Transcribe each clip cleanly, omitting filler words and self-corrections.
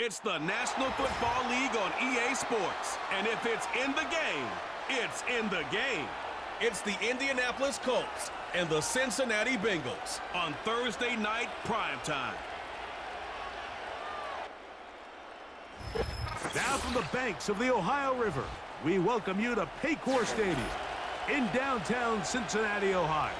It's the National Football League on EA Sports. And if it's in the game, it's in the game. It's the Indianapolis Colts and the Cincinnati Bengals on Thursday night primetime. Now from the banks of the Ohio River, we welcome you to Paycor Stadium in downtown Cincinnati, Ohio.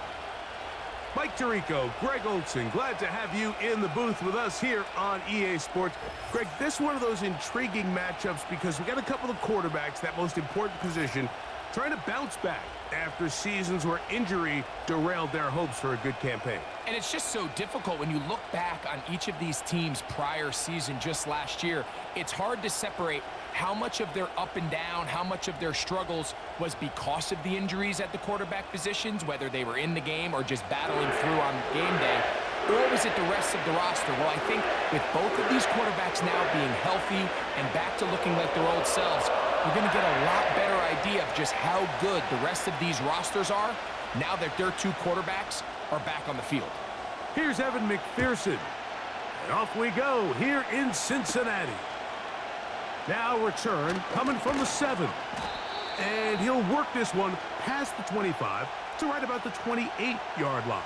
Mike Tirico, Greg Olson, glad to have you in the booth with us here on EA Sports. Greg, this is one of those intriguing matchups because we got a couple of quarterbacks, that most important position, trying to bounce back after seasons where injury derailed their hopes for a good campaign. And it's just so difficult when you look back on each of these teams' prior season just last year. It's hard to separate how much of their up and down, how much of their struggles was because of the injuries at the quarterback positions, whether they were in the game or just battling through on game day, or was it the rest of the roster? Well, I think with both of these quarterbacks now being healthy and back to looking like their old selves, we're going to get a lot better idea of just how good the rest of these rosters are now that their two quarterbacks are back on the field. Here's Evan McPherson. And off we go here in Cincinnati. Now return coming from the 7. And he'll work this one past the 25 to right about the 28-yard line.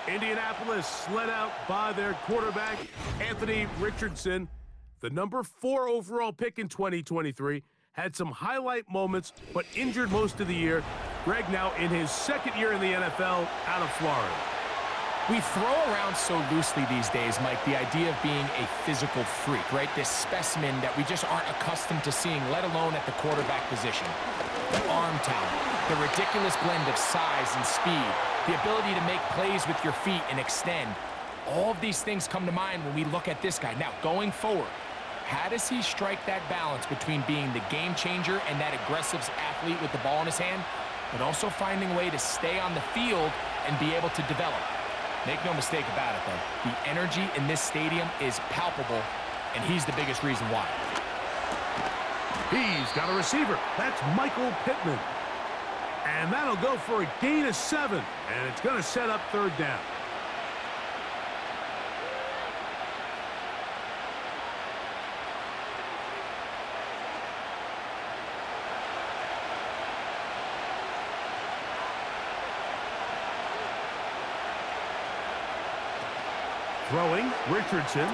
Indianapolis led out by their quarterback, Anthony Richardson. The number 4 overall pick in 2023 had some highlight moments, but injured most of the year. Greg now in his second year in the NFL out of Florida. We throw around so loosely these days, Mike, the idea of being a physical freak, right? This specimen that we just aren't accustomed to seeing, let alone at the quarterback position. The arm talent, the ridiculous blend of size and speed, the ability to make plays with your feet and extend. All of these things come to mind when we look at this guy. Now, going forward, how does he strike that balance between being the game changer and that aggressive athlete with the ball in his hand, but also finding a way to stay on the field and be able to develop? Make no mistake about it, though. The energy in this stadium is palpable, and he's the biggest reason why. He's got a receiver. That's Michael Pittman. And that'll go for a gain of 7, and it's going to set up third down. Throwing, Richardson.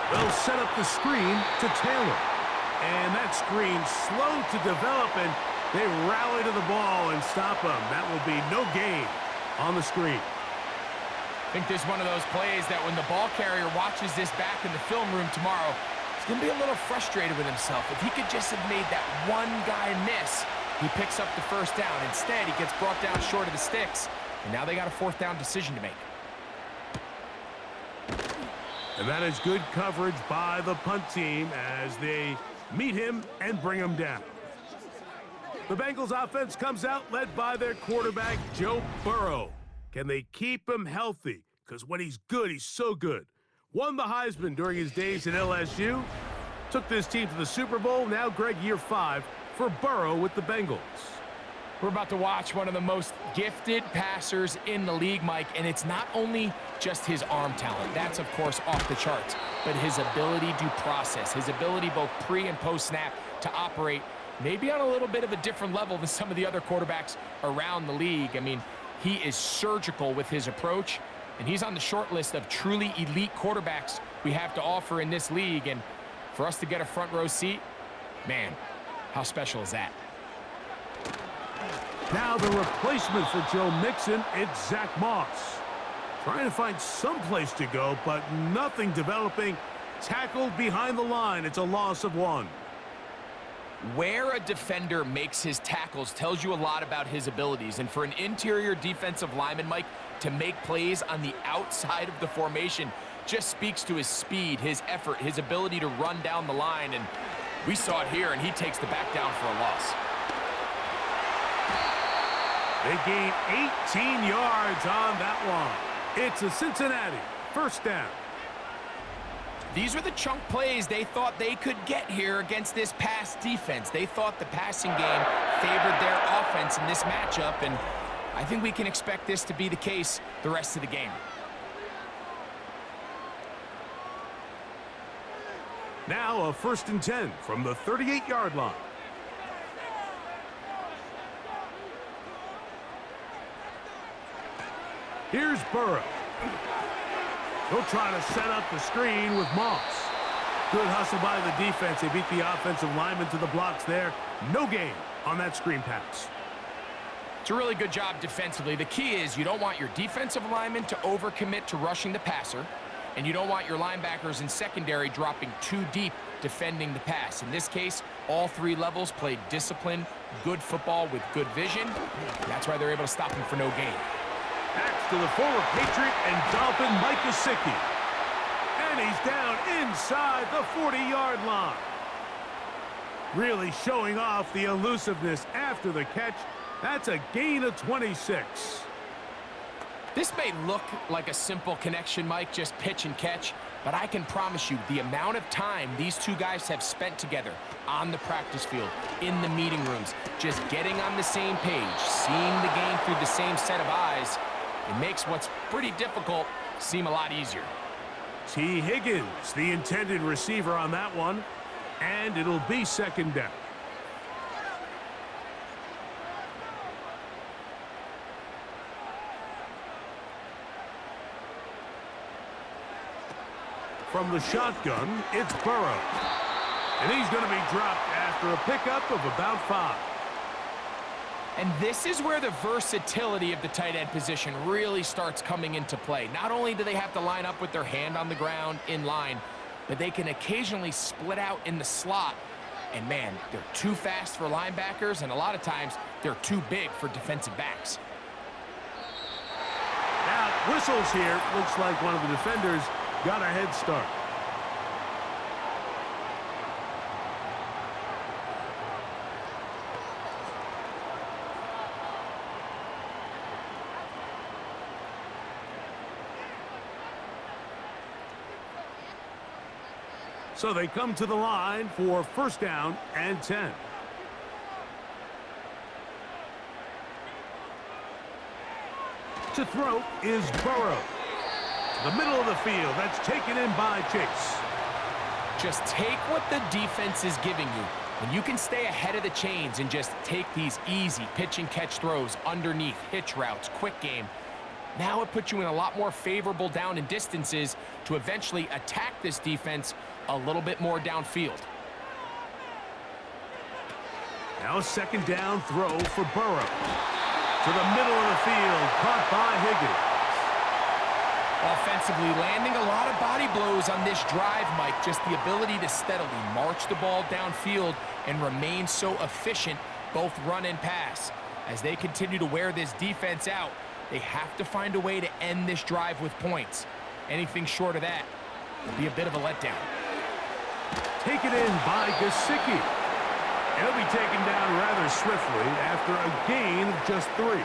They'll set up the screen to Taylor. And that screen slow to develop, and they rally to the ball and stop him. That will be no gain on the screen. I think this is one of those plays that when the ball carrier watches this back in the film room tomorrow, he's going to be a little frustrated with himself. If he could just have made that one guy miss, he picks up the first down. Instead, he gets brought down short of the sticks, and now they got a fourth down decision to make. And that is good coverage by the punt team as they meet him and bring him down. The Bengals offense comes out led by their quarterback, Joe Burrow. Can they keep him healthy? Because when he's good, he's so good. Won the Heisman during his days at LSU. Took this team to the Super Bowl. Now, Greg, year 5 for Burrow with the Bengals. We're about to watch one of the most gifted passers in the league, Mike, and it's not only just his arm talent. That's, of course, off the charts, but his ability to process, his ability both pre- and post-snap to operate maybe on a little bit of a different level than some of the other quarterbacks around the league. I mean, he is surgical with his approach, and he's on the short list of truly elite quarterbacks we have to offer in this league, and for us to get a front row seat, man, how special is that? Now the replacement for Joe Mixon, it's Zach Moss. Trying to find some place to go, but nothing developing. Tackled behind the line. It's a loss of 1. Where a defender makes his tackles tells you a lot about his abilities. And for an interior defensive lineman, Mike, to make plays on the outside of the formation just speaks to his speed, his effort, his ability to run down the line. And we saw it here, and he takes the back down for a loss. They gain 18 yards on that one. It's a Cincinnati first down. These were the chunk plays they thought they could get here against this pass defense. They thought the passing game favored their offense in this matchup, and I think we can expect this to be the case the rest of the game. Now a 1st and 10 from the 38-yard line. Here's Burrow. He'll try to set up the screen with Moss. Good hustle by the defense. They beat the offensive lineman to the blocks there. No gain on that screen pass. It's a really good job defensively. The key is you don't want your defensive linemen to overcommit to rushing the passer, and you don't want your linebackers in secondary dropping too deep defending the pass. In this case, all 3 levels played disciplined, good football with good vision. That's why they're able to stop him for no gain. Backs to the former Patriot and Dolphin Mike Gesicki. And he's down inside the 40-yard line. Really showing off the elusiveness after the catch. That's a gain of 26. This may look like a simple connection, Mike, just pitch and catch, but I can promise you the amount of time these two guys have spent together on the practice field, in the meeting rooms, just getting on the same page, seeing the game through the same set of eyes, it makes what's pretty difficult seem a lot easier. T. Higgins, the intended receiver on that one, and it'll be 2nd down. From the shotgun, it's Burrow. And he's going to be dropped after a pickup of about 5. And this is where the versatility of the tight end position really starts coming into play. Not only do they have to line up with their hand on the ground in line, but they can occasionally split out in the slot. And man, they're too fast for linebackers, and a lot of times they're too big for defensive backs. Now, whistles here. Looks like one of the defenders got a head start. So they come to the line for 1st down and 10. To throw is Burrow. The middle of the field, that's taken in by Chase. Just take what the defense is giving you. When you can stay ahead of the chains and just take these easy pitch and catch throws underneath, hitch routes, quick game, now it puts you in a lot more favorable down and distances to eventually attack this defense a little bit more downfield. Now a 2nd down throw for Burrow. To the middle of the field, caught by Higgins. Offensively, landing a lot of body blows on this drive, Mike. Just the ability to steadily march the ball downfield and remain so efficient, both run and pass. As they continue to wear this defense out, they have to find a way to end this drive with points. Anything short of that will be a bit of a letdown. Taken in by Gesicki. He'll be taken down rather swiftly after a gain of just 3.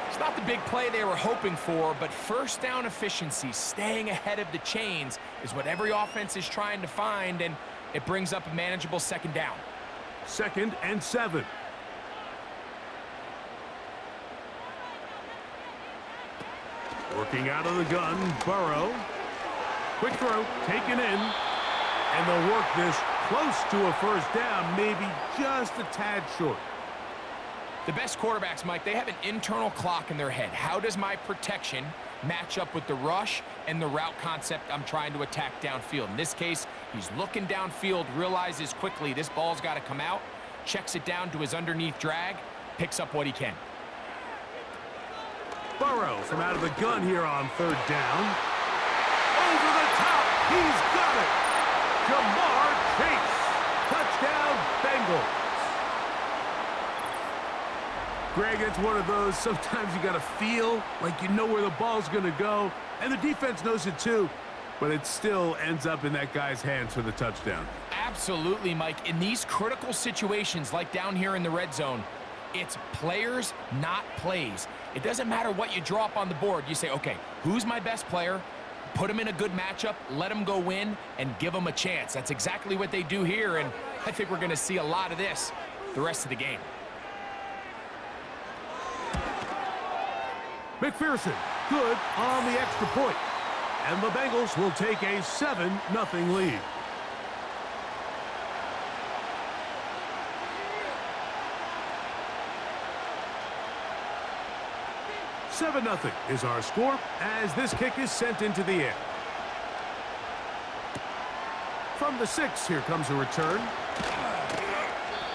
It's not the big play they were hoping for, but 1st down efficiency, staying ahead of the chains, is what every offense is trying to find, and it brings up a manageable 2nd down. 2nd and 7. Working out of the gun, Burrow. Quick throw, taken in. And they'll work this close to a 1st down, maybe just a tad short. The best quarterbacks, Mike, they have an internal clock in their head. How does my protection match up with the rush and the route concept I'm trying to attack downfield? In this case, he's looking downfield, realizes quickly this ball's got to come out, checks it down to his underneath drag, picks up what he can. Burrow from out of the gun here on 3rd down. Over the top, he's got it. Jamar Chase. Touchdown, Bengals. Greg, it's one of those, sometimes you got to feel like you know where the ball's going to go, and the defense knows it too, but it still ends up in that guy's hands for the touchdown. Absolutely, Mike. In these critical situations, like down here in the red zone, it's players, not plays. It doesn't matter what you draw up on the board. You say, okay, who's my best player? Put him in a good matchup, let him go win, and give him a chance. That's exactly what they do here, and I think we're going to see a lot of this the rest of the game. McPherson, good on the extra point. And the Bengals will take a 7-0 lead. 7-0 is our score as this kick is sent into the air. From the 6, here comes a return.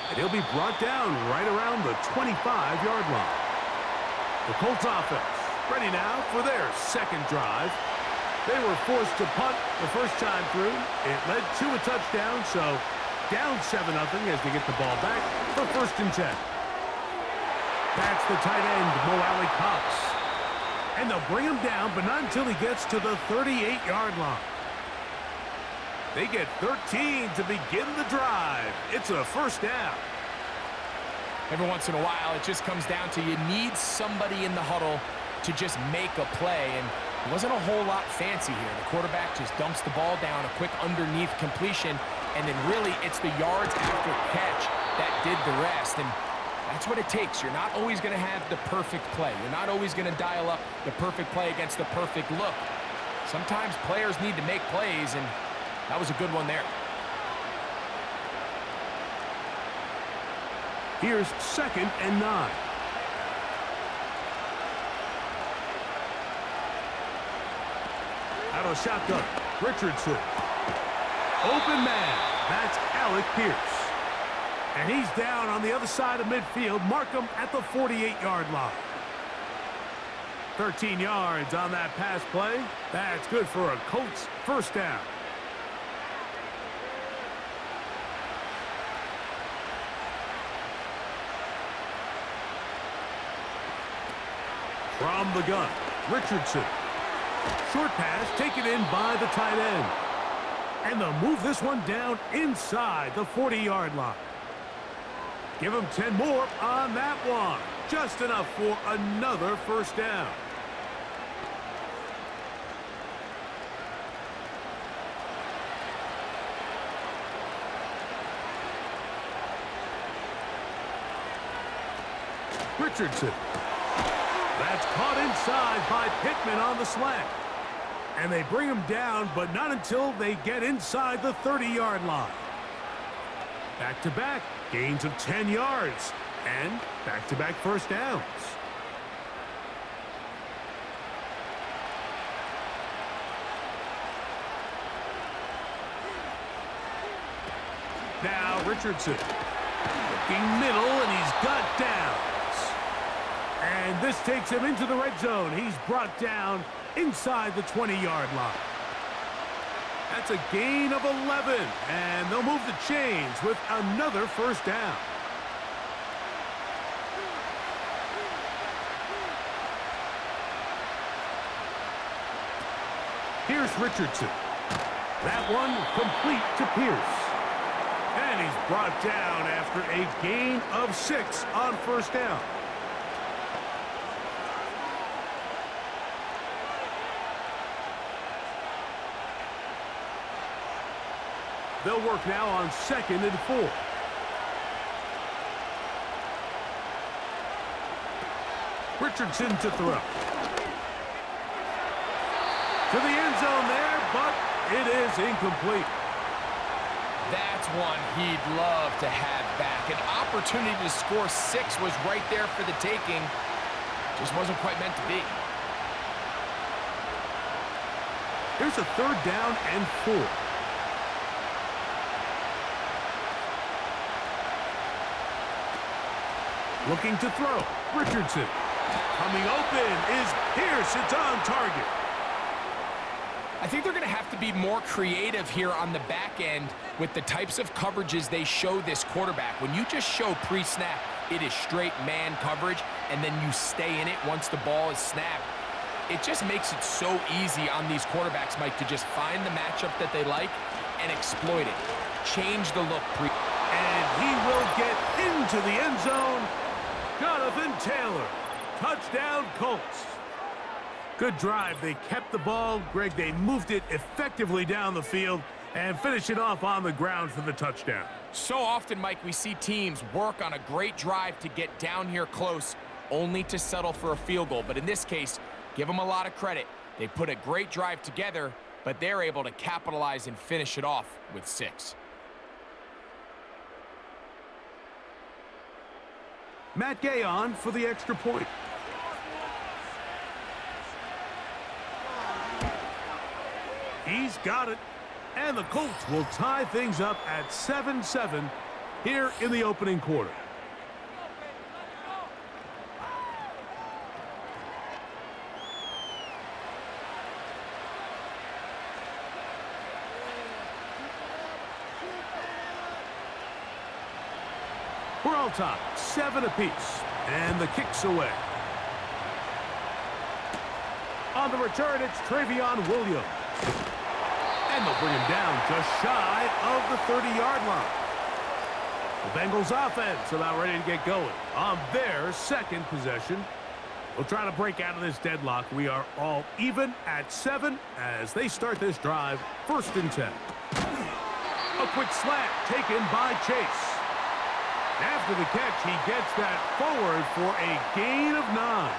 And he'll be brought down right around the 25-yard line. The Colts offense ready now for their second drive. They were forced to punt the first time through. It led to a touchdown, so down 7-0 as they get the ball back for 1st and 10. That's the tight end, Mo Alley Cox. And they'll bring him down, but not until he gets to the 38-yard line. They get 13 to begin the drive. It's a 1st down. Every once in a while, it just comes down to you need somebody in the huddle to just make a play, and it wasn't a whole lot fancy here. The quarterback just dumps the ball down, a quick underneath completion, and then really it's the yards after catch that did the rest, and that's what it takes. You're not always going to have the perfect play. You're not always going to dial up the perfect play against the perfect look. Sometimes players need to make plays, and that was a good one there. Here's 2nd and 9. Out of the shotgun, Richardson. Open man, that's Alec Pierce. And he's down on the other side of midfield. Mark him at the 48-yard line. 13 yards on that pass play. That's good for a Colts 1st down. From the gun, Richardson. Short pass taken in by the tight end. And they'll move this one down inside the 40-yard line. Give them 10 more on that one. Just enough for another 1st down. Richardson. That's caught inside by Pittman on the slant. And they bring him down, but not until they get inside the 30-yard line. Back-to-back gains of 10 yards and back-to-back 1st downs. Now Richardson looking middle, and he's got downs. And this takes him into the red zone. He's brought down inside the 20-yard line. That's a gain of 11, and they'll move the chains with another 1st down. Here's Richardson. That one complete to Pierce. And he's brought down after a gain of 6 on 1st down. They'll work now on 2nd and 4. Richardson to throw. To the end zone there, but it is incomplete. That's one he'd love to have back. An opportunity to score 6 was right there for the taking. Just wasn't quite meant to be. Here's a 3rd down and 4. Looking to throw. Richardson. Coming open is Pierce. It's on target. I think they're going to have to be more creative here on the back end with the types of coverages they show this quarterback. When you just show pre-snap, it is straight man coverage, and then you stay in it once the ball is snapped. It just makes it so easy on these quarterbacks, Mike, to just find the matchup that they like and exploit it. Change the look. And he will get into the end zone. Jonathan Taylor. Touchdown, Colts. Good drive. They kept the ball. Greg, they moved it effectively down the field and finished it off on the ground for the touchdown. So often, Mike, we see teams work on a great drive to get down here close, only to settle for a field goal. But in this case, give them a lot of credit. They put a great drive together, but they're able to capitalize and finish it off with 6. Matt Gay on for the extra point. He's got it. And the Colts will tie things up at 7-7 here in the opening quarter. We're all tied, 7 apiece, and the kick's away. On the return, it's Travion Williams. And they'll bring him down just shy of the 30-yard line. The Bengals offense about ready to get going on their second possession. We'll try to break out of this deadlock. We are all even at 7 as they start this drive, 1st and 10. A quick slant taken by Chase. After the catch, he gets that forward for a gain of 9.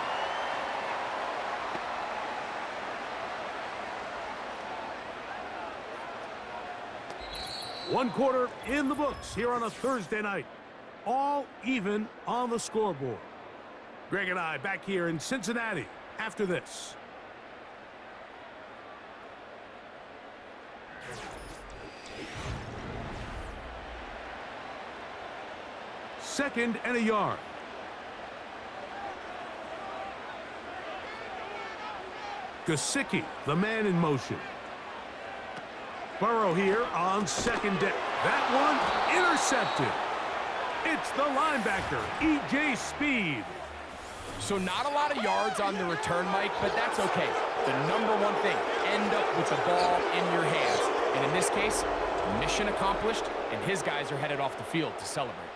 One quarter in the books here on a Thursday night. All even on the scoreboard. Greg and I back here in Cincinnati after this. Second and a yard. Gesicki, the man in motion. Burrow here on second down. That one intercepted. It's the linebacker, E.J. Speed. So not a lot of yards on the return, Mike, but that's okay. The number one thing, end up with the ball in your hands. And in this case, mission accomplished, and his guys are headed off the field to celebrate.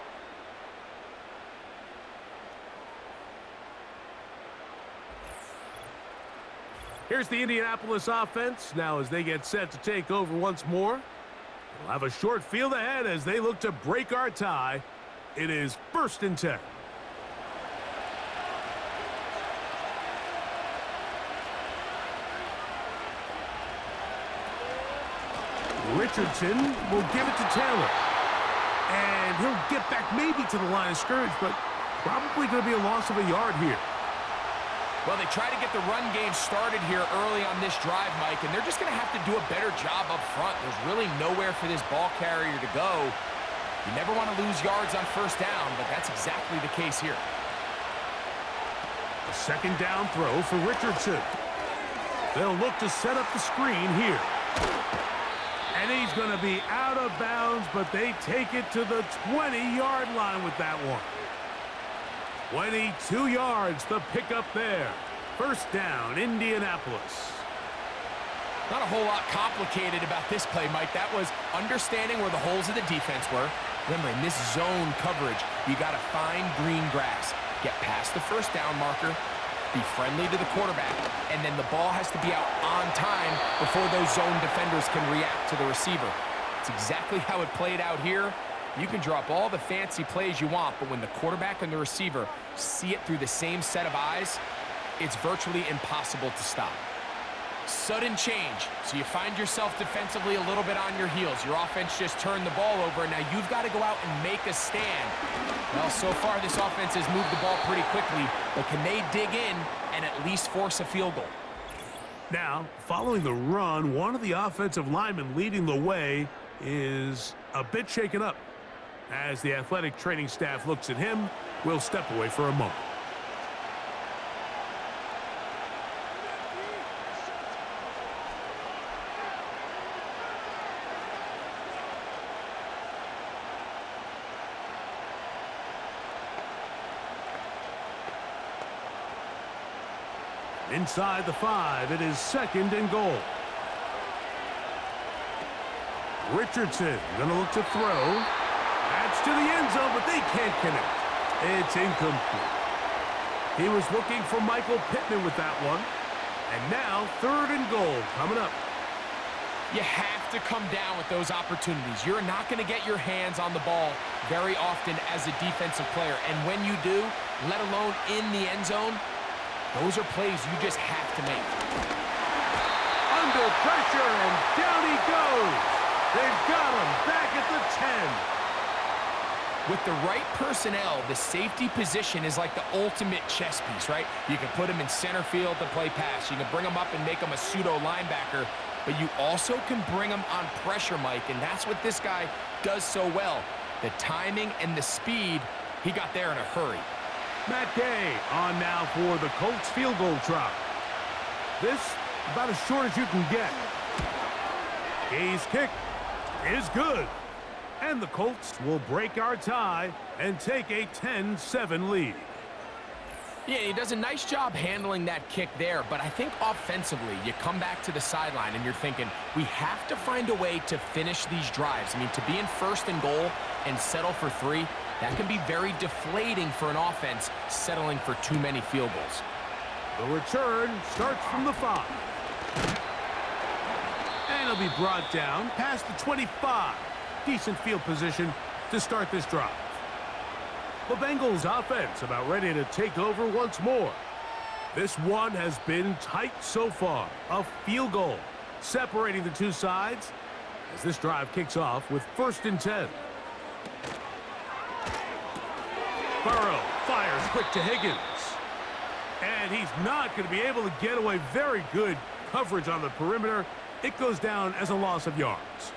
Here's the Indianapolis offense now as they get set to take over once more. We'll have a short field ahead as they look to break our tie. It is 1st and 10. Richardson will give it to Taylor. And he'll get back maybe to the line of scrimmage, but probably going to be a loss of a yard here. Well, they try to get the run game started here early on this drive, Mike, and they're just going to have to do a better job up front. There's really nowhere for this ball carrier to go. You never want to lose yards on 1st down, but that's exactly the case here. A 2nd down throw for Richardson. They'll look to set up the screen here. And he's going to be out of bounds, but they take it to the 20-yard line with that one. 22 yards, the pickup there. 1st down, Indianapolis. Not a whole lot complicated about this play, Mike. That was understanding where the holes of the defense were. Remember, in this zone coverage, you got to find green grass. Get past the 1st down marker, be friendly to the quarterback, and then the ball has to be out on time before those zone defenders can react to the receiver. It's exactly how it played out here. You can drop all the fancy plays you want, but when the quarterback and the receiver see it through the same set of eyes, it's virtually impossible to stop. Sudden change, so you find yourself defensively a little bit on your heels. Your offense just turned the ball over, and now you've got to go out and make a stand. Well, so far this offense has moved the ball pretty quickly, but can they dig in and at least force a field goal? Now, following the run, one of the offensive linemen leading the way is a bit shaken up. As the athletic training staff looks at him, we'll step away for a moment. Inside the 5, it is 2nd and goal. Richardson gonna look to throw. That's to the end zone, but they can't connect. It's incomplete. He was looking for Michael Pittman with that one. And now 3rd and goal coming up. You have to come down with those opportunities. You're not going to get your hands on the ball very often as a defensive player. And when you do, let alone in the end zone, those are plays you just have to make. Under pressure, and down he goes. They've got him back at the 10. With the right personnel, the safety position is like the ultimate chess piece, right? You can put him in center field to play pass. You can bring him up and make him a pseudo linebacker, but you also can bring him on pressure, Mike, and that's what this guy does so well. The timing and the speed, he got there in a hurry. Matt Gay on now for the Colts field goal try. This about as short as you can get. Gay's kick is good. And the Colts will break our tie and take a 10-7 lead. Yeah, he does a nice job handling that kick there, but I think offensively, you come back to the sideline and you're thinking, we have to find a way to finish these drives. I mean, to be in 1st and goal and settle for 3, that can be very deflating for an offense settling for too many field goals. The return starts from the 5. And it'll be brought down past the 25. Decent field position to start this drive. The Bengals offense about ready to take over once more. This one has been tight so far. A field goal separating the two sides as this drive kicks off with 1st and 10. Burrow fires quick to Higgins. And he's not going to be able to get away. Very good coverage on the perimeter. It goes down as a loss of yards.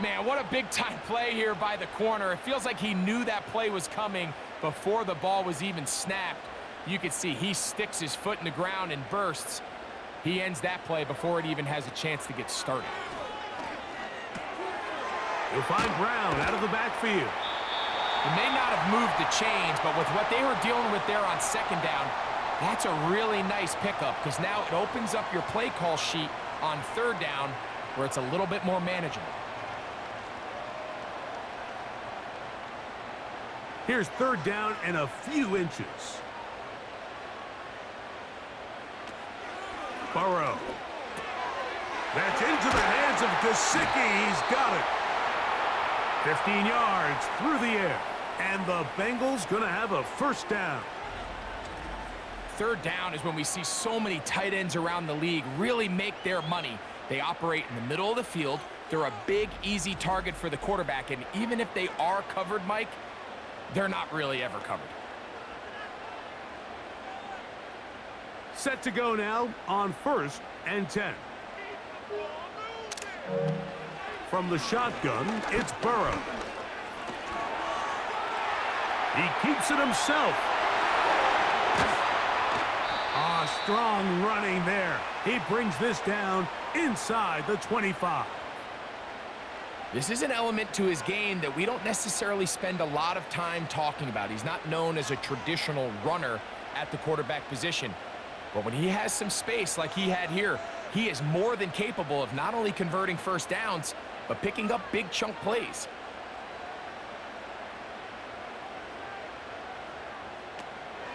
Man, what a big-time play here by the corner. It feels like he knew that play was coming before the ball was even snapped. You can see he sticks his foot in the ground and bursts. He ends that play before it even has a chance to get started. You'll find Brown out of the backfield. He may not have moved the chains, but with what they were dealing with there on 2nd down, that's a really nice pickup because now it opens up your play call sheet on 3rd down where it's a little bit more manageable. Here's 3rd down and a few inches. Burrow. That's into the hands of Gesicki. He's got it. 15 yards through the air. And the Bengals going to have a 1st down. 3rd down is when we see so many tight ends around the league really make their money. They operate in the middle of the field. They're a big, easy target for the quarterback. And even if they are covered, Mike, they're not really ever covered. Set to go now on 1st and 10. From the shotgun, it's Burrow. He keeps it himself. Strong running there. He brings this down inside the 25. This is an element to his game that we don't necessarily spend a lot of time talking about. He's not known as a traditional runner at the quarterback position. But when he has some space like he had here, he is more than capable of not only converting 1st downs, but picking up big chunk plays.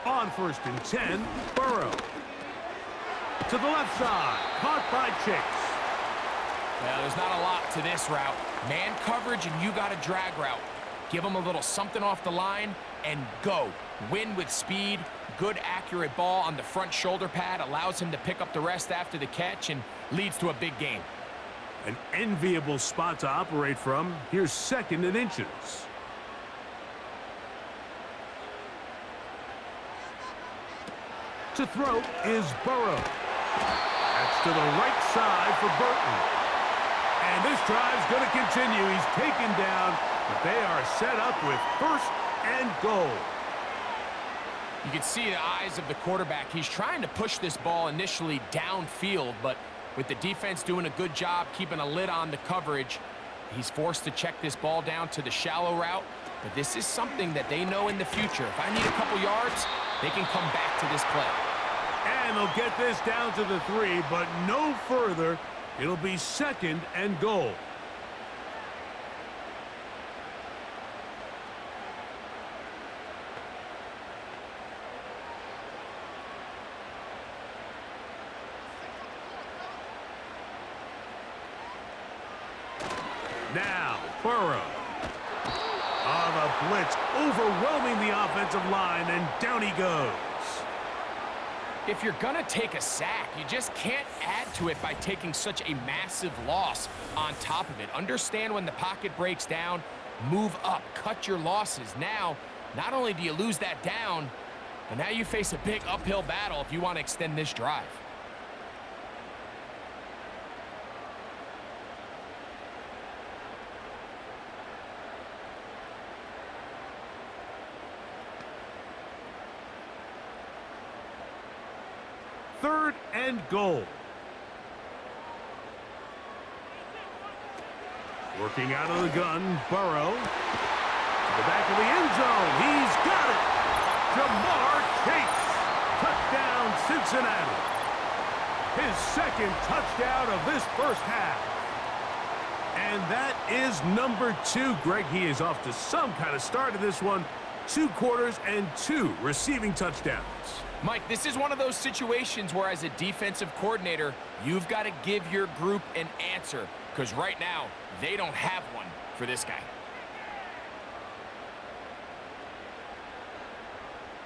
On 1st and 10, Burrow. To the left side, caught by Chase. Well, there's not a lot to this route. Man coverage and you got a drag route. Give him a little something off the line and go. Win with speed. Good, accurate ball on the front shoulder pad. Allows him to pick up the rest after the catch and leads to a big gain. An enviable spot to operate from. Here's 2nd and inches. To throw is Burrow. That's to the right side for Burton. And this drive's going to continue. He's taken down, but they are set up with 1st and goal. You can see the eyes of the quarterback. He's trying to push this ball initially downfield, but with the defense doing a good job keeping a lid on the coverage, he's forced to check this ball down to the shallow route. But this is something that they know in the future. If I need a couple yards, they can come back to this play. And they'll get this down to the 3, but no further. It'll be 2nd and goal. Now, Burrow. On the blitz, overwhelming the offensive line, and down he goes. If you're going to take a sack, you just can't add to it by taking such a massive loss on top of it. Understand when the pocket breaks down, Move up, cut your losses. Now, not only do you lose that down, but now you face a big uphill battle if you want to extend this drive. Third and goal. Working out of the gun, Burrow. To the back of the end zone. He's got it. Jamar Chase. Touchdown, Cincinnati. His second touchdown of this first half. And that is number 2. Greg, he is off to some kind of start in this one. 2 quarters and 2 receiving touchdowns. Mike, this is one of those situations where as a defensive coordinator, you've got to give your group an answer. Because right now, they don't have one for this guy.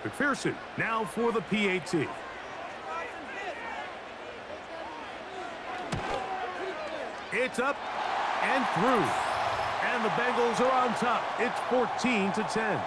McPherson now for the PAT. It's up and through. And the Bengals are on top. It's 14-10.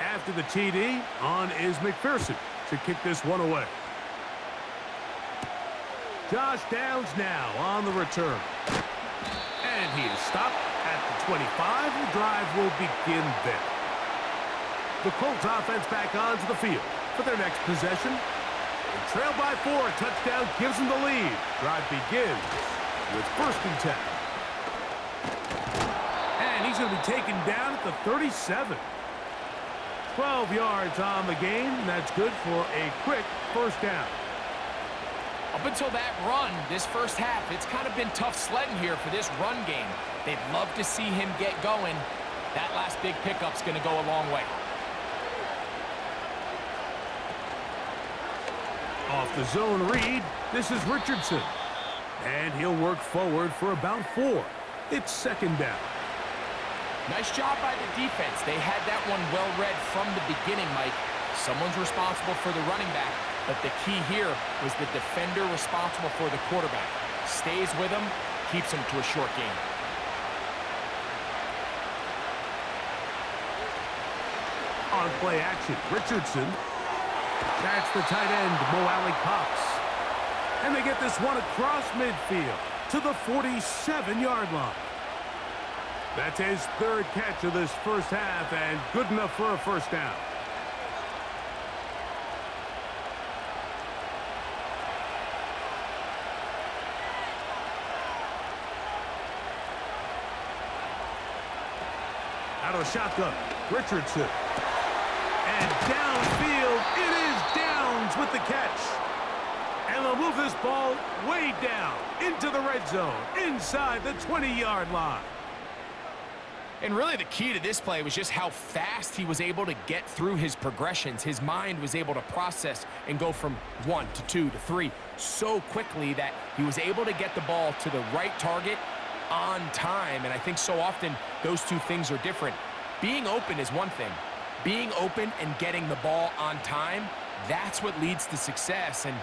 After the TD, on is McPherson to kick this one away. Josh Downs now on the return. And he is stopped at the 25. The drive will begin there. The Colts offense back onto the field for their next possession. They trail by 4. A touchdown gives them the lead. Drive begins with 1st and 10. And he's going to be taken down at the 37. 12 yards on the game. That's good for a quick 1st down. Up until that run, this first half, it's kind of been tough sledding here for this run game. They'd love to see him get going. That last big pickup's going to go a long way. Off the zone read, this is Richardson. And he'll work forward for about 4. It's 2nd down. Nice job by the defense. They had that one well read from the beginning, Mike. Someone's responsible for the running back, but the key here was the defender responsible for the quarterback. Stays with him, keeps him to a short game. On play action, Richardson. That's the tight end, Mo Alley Cox. And they get this one across midfield to the 47-yard line. That's his 3rd catch of this first half, and good enough for a 1st down. Out of the shotgun, Richardson. And downfield, it is Downs with the catch. And they'll move this ball way down into the red zone, inside the 20-yard line. And really the key to this play was just how fast he was able to get through his progressions. His mind was able to process and go from 1 to 2 to 3 so quickly that he was able to get the ball to the right target on time. And I think so often those two things are different. Being open is one thing. Being open and getting the ball on time, that's what leads to success. And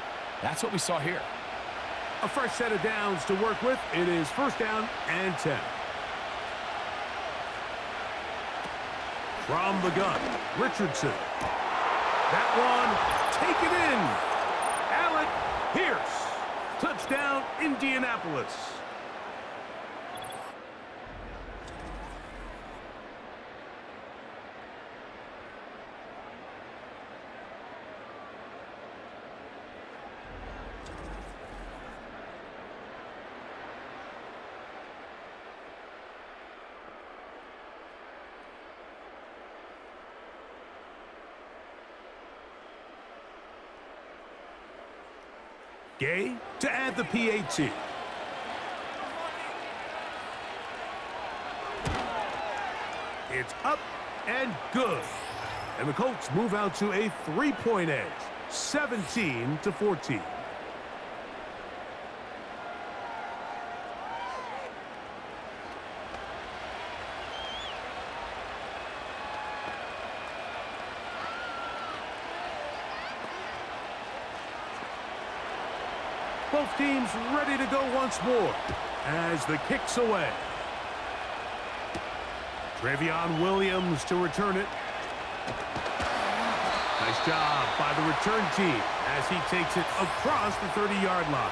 that's what we saw here. A fresh set of downs to work with. It is 1st down and 10. From the gun, Richardson. That one taken in. Alec Pierce. Touchdown, Indianapolis. Gay to add the PAT. It's up and good. And the Colts move out to a 3-point edge, 17-14. Both teams ready to go once more as the kick's away. Travion Williams to return it. Nice job by the return team as he takes it across the 30-yard line.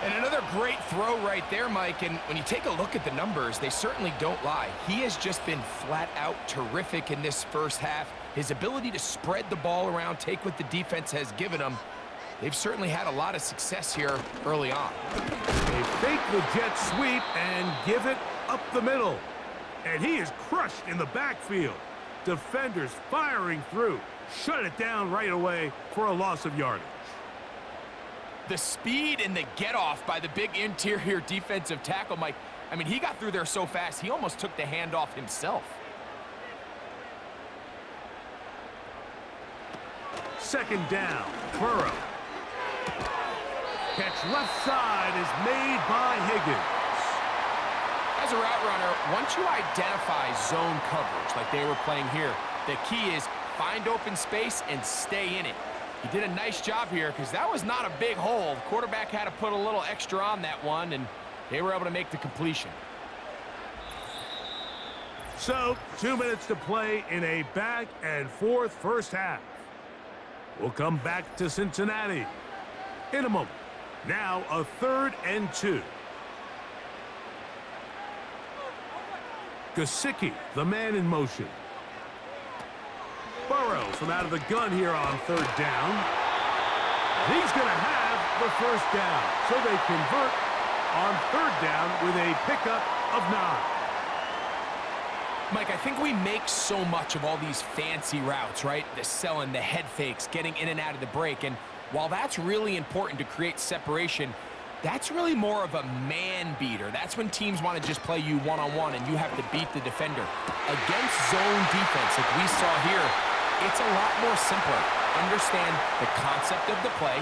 And another great throw right there, Mike. And when you take a look at the numbers, they certainly don't lie. He has just been flat out terrific in this first half. His ability to spread the ball around, take what the defense has given him. They've certainly had a lot of success here early on. They fake the jet sweep and give it up the middle. And he is crushed in the backfield. Defenders firing through. Shut it down right away for a loss of yardage. The speed and the get-off by the big interior defensive tackle, Mike. I mean, he got through there so fast, he almost took the handoff himself. Second down, Burrow. Catch left side is made by Higgins. As a route runner, once you identify zone coverage like they were playing here, the key is find open space and stay in it. He did a nice job here because that was not a big hole. The quarterback had to put a little extra on that one, and they were able to make the completion. So, 2 minutes to play in a back-and-forth first half. We'll come back to Cincinnati in a moment. Now, a 3rd and 2. Gesicki, the man in motion. Burrow from out of the gun here on 3rd down. He's going to have the first down. So they convert on 3rd down with a pickup of 9. Mike, I think we make so much of all these fancy routes, right? The selling, the head fakes, getting in and out of the break. And while that's really important to create separation, that's really more of a man beater. That's when teams want to just play you one-on-one and you have to beat the defender. Against zone defense, like we saw here, it's a lot more simpler. Understand the concept of the play,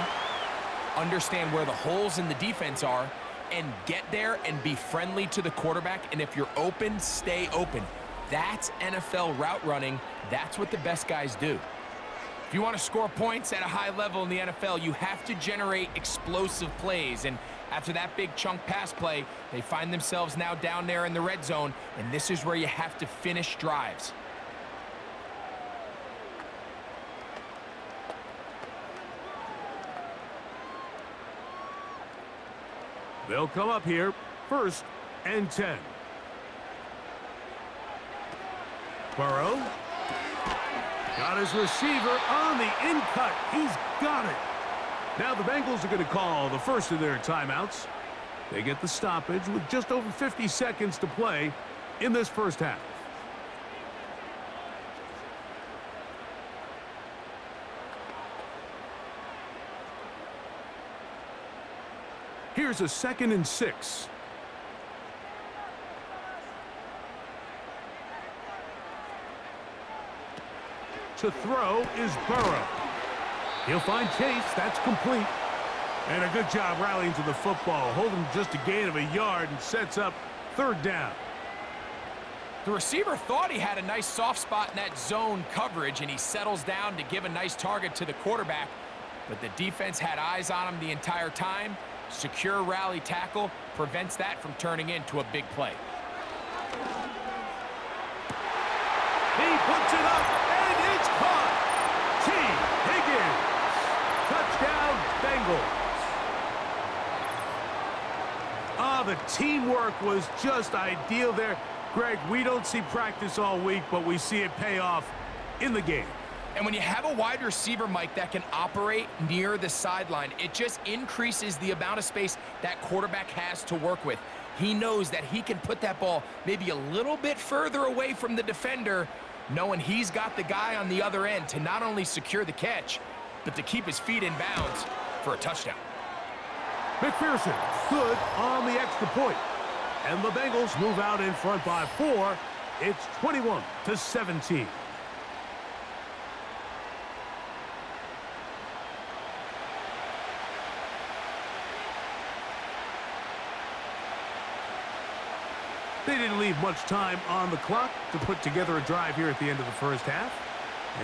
understand where the holes in the defense are, and get there and be friendly to the quarterback. And if you're open, stay open. That's NFL route running. That's what the best guys do. If you want to score points at a high level in the NFL, you have to generate explosive plays. And after that big chunk pass play, they find themselves now down there in the red zone, and this is where you have to finish drives. They'll come up here, 1st and 10. Burrow. Got his receiver on the in-cut. He's got it. Now the Bengals are going to call the first of their timeouts. They get the stoppage with just over 50 seconds to play in this first half. Here's a 2nd and 6. To throw is Burrow. He'll find Chase. That's complete. And a good job rallying to the football. Holding just a gain of a yard and sets up 3rd down. The receiver thought he had a nice soft spot in that zone coverage, and he settles down to give a nice target to the quarterback. But the defense had eyes on him the entire time. Secure rally tackle prevents that from turning into a big play. He puts it up, and it's caught. T. Higgins. Touchdown, Bengals. The teamwork was just ideal there. Greg, we don't see practice all week, but we see it pay off in the game. And when you have a wide receiver, Mike, that can operate near the sideline, it just increases the amount of space that quarterback has to work with. He knows that he can put that ball maybe a little bit further away from the defender, knowing he's got the guy on the other end to not only secure the catch, but to keep his feet in bounds for a touchdown. McPherson, good on the extra point. And the Bengals move out in front by 4. It's 21-17. They didn't leave much time on the clock to put together a drive here at the end of the first half.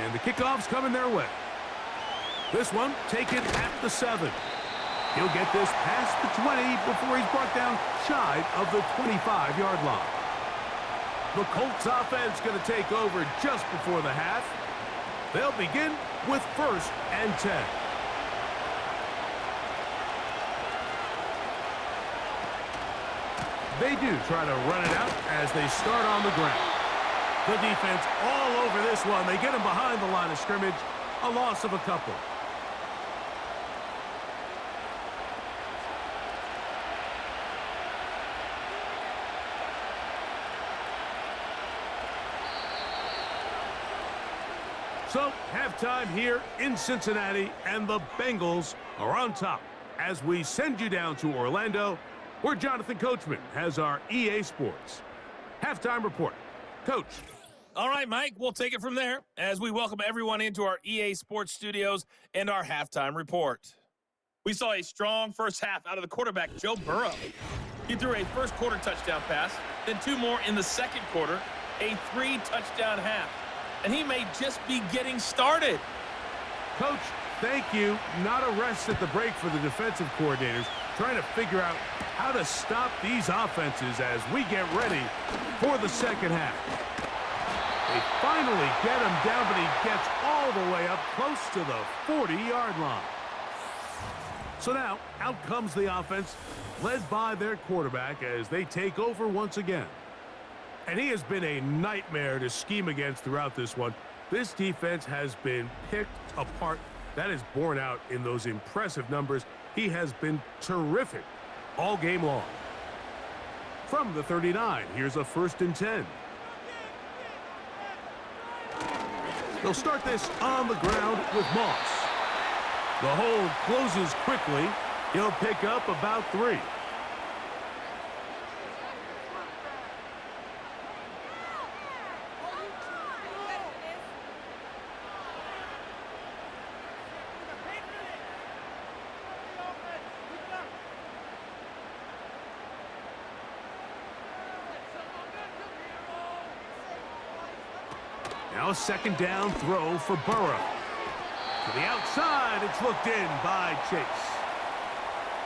And the kickoff's coming their way. This one taken at the 7. He'll get this past the 20 before he's brought down shy of the 25-yard line. The Colts offense going to take over just before the half. They'll begin with 1st and 10. They do try to run it out as they start on the ground. The defense all over this one. They get him behind the line of scrimmage. A loss of a couple. So, halftime here in Cincinnati, and the Bengals are on top as we send you down to Orlando, where Jonathan Coachman has our EA Sports halftime report. Coach. All right, Mike, we'll take it from there as we welcome everyone into our EA Sports studios and our halftime report. We saw a strong first half out of the quarterback, Joe Burrow. He threw a first quarter touchdown pass, then 2 more in the second quarter, a 3-touchdown half. And he may just be getting started. Coach, thank you. Not a rest at the break for the defensive coordinators, trying to figure out how to stop these offenses as we get ready for the second half. They finally get him down, but he gets all the way up close to the 40-yard line. So now, out comes the offense, led by their quarterback as they take over once again. And he has been a nightmare to scheme against throughout this one. This defense has been picked apart. That is borne out in those impressive numbers. He has been terrific all game long. From the 39, here's a 1st and 10. They'll start this on the ground with Moss. The hold closes quickly. He'll pick up about 3. Now a 2nd down throw for Burrow. To the outside, it's looked in by Chase.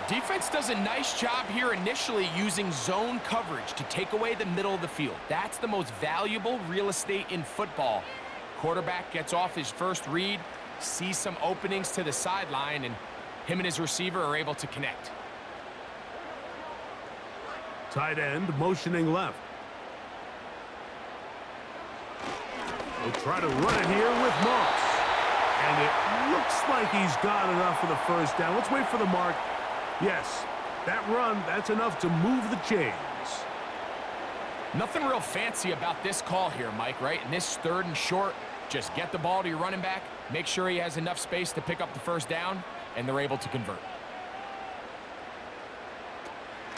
Defense does a nice job here initially using zone coverage to take away the middle of the field. That's the most valuable real estate in football. Quarterback gets off his first read, sees some openings to the sideline, and him and his receiver are able to connect. Tight end motioning left. We'll try to run it here with Moss. And it looks like he's got enough for the 1st down. Let's wait for the mark. Yes, that run, that's enough to move the chains. Nothing real fancy about this call here, Mike, right? In this 3rd and short, just get the ball to your running back, make sure he has enough space to pick up the 1st down, and they're able to convert.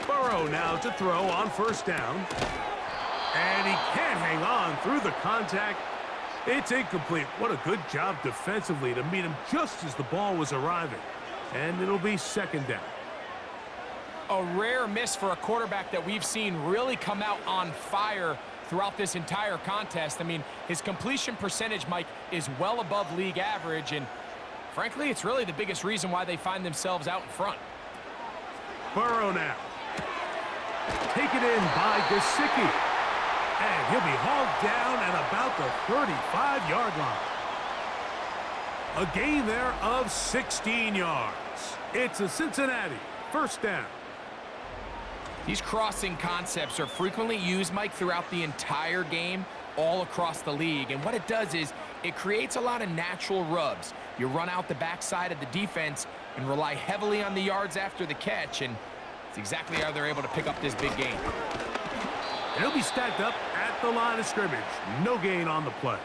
Burrow now to throw on 1st down. And he can't hang on through the contact. It's incomplete. What a good job defensively to meet him just as the ball was arriving. And it'll be 2nd down. A rare miss for a quarterback that we've seen really come out on fire throughout this entire contest. I mean, his completion percentage, Mike, is well above league average. And frankly, it's really the biggest reason why they find themselves out in front. Burrow now. Taken in by Gesicki. And he'll be hauled down at about the 35-yard line. A gain there of 16 yards. It's a Cincinnati 1st down. These crossing concepts are frequently used, Mike, throughout the entire game, all across the league. And what it does is it creates a lot of natural rubs. You run out the backside of the defense and rely heavily on the yards after the catch, and it's exactly how they're able to pick up this big gain. He'll be stacked up at the line of scrimmage. No gain on the play.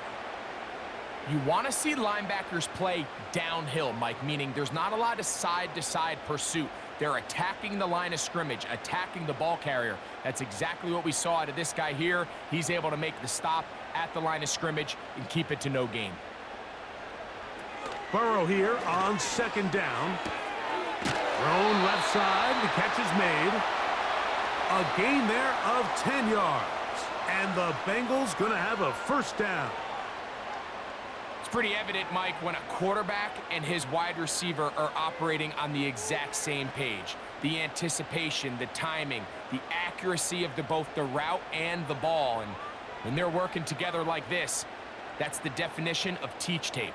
You want to see linebackers play downhill, Mike, meaning there's not a lot of side-to-side pursuit. They're attacking the line of scrimmage, attacking the ball carrier. That's exactly what we saw out of this guy here. He's able to make the stop at the line of scrimmage and keep it to no gain. Burrow here on 2nd down. Thrown left side. The catch is made. A gain there of 10 yards. And the Bengals going to have a 1st down. It's pretty evident, Mike, when a quarterback and his wide receiver are operating on the exact same page. The anticipation, the timing, the accuracy of both the route and the ball. And when they're working together like this, that's the definition of teach tape.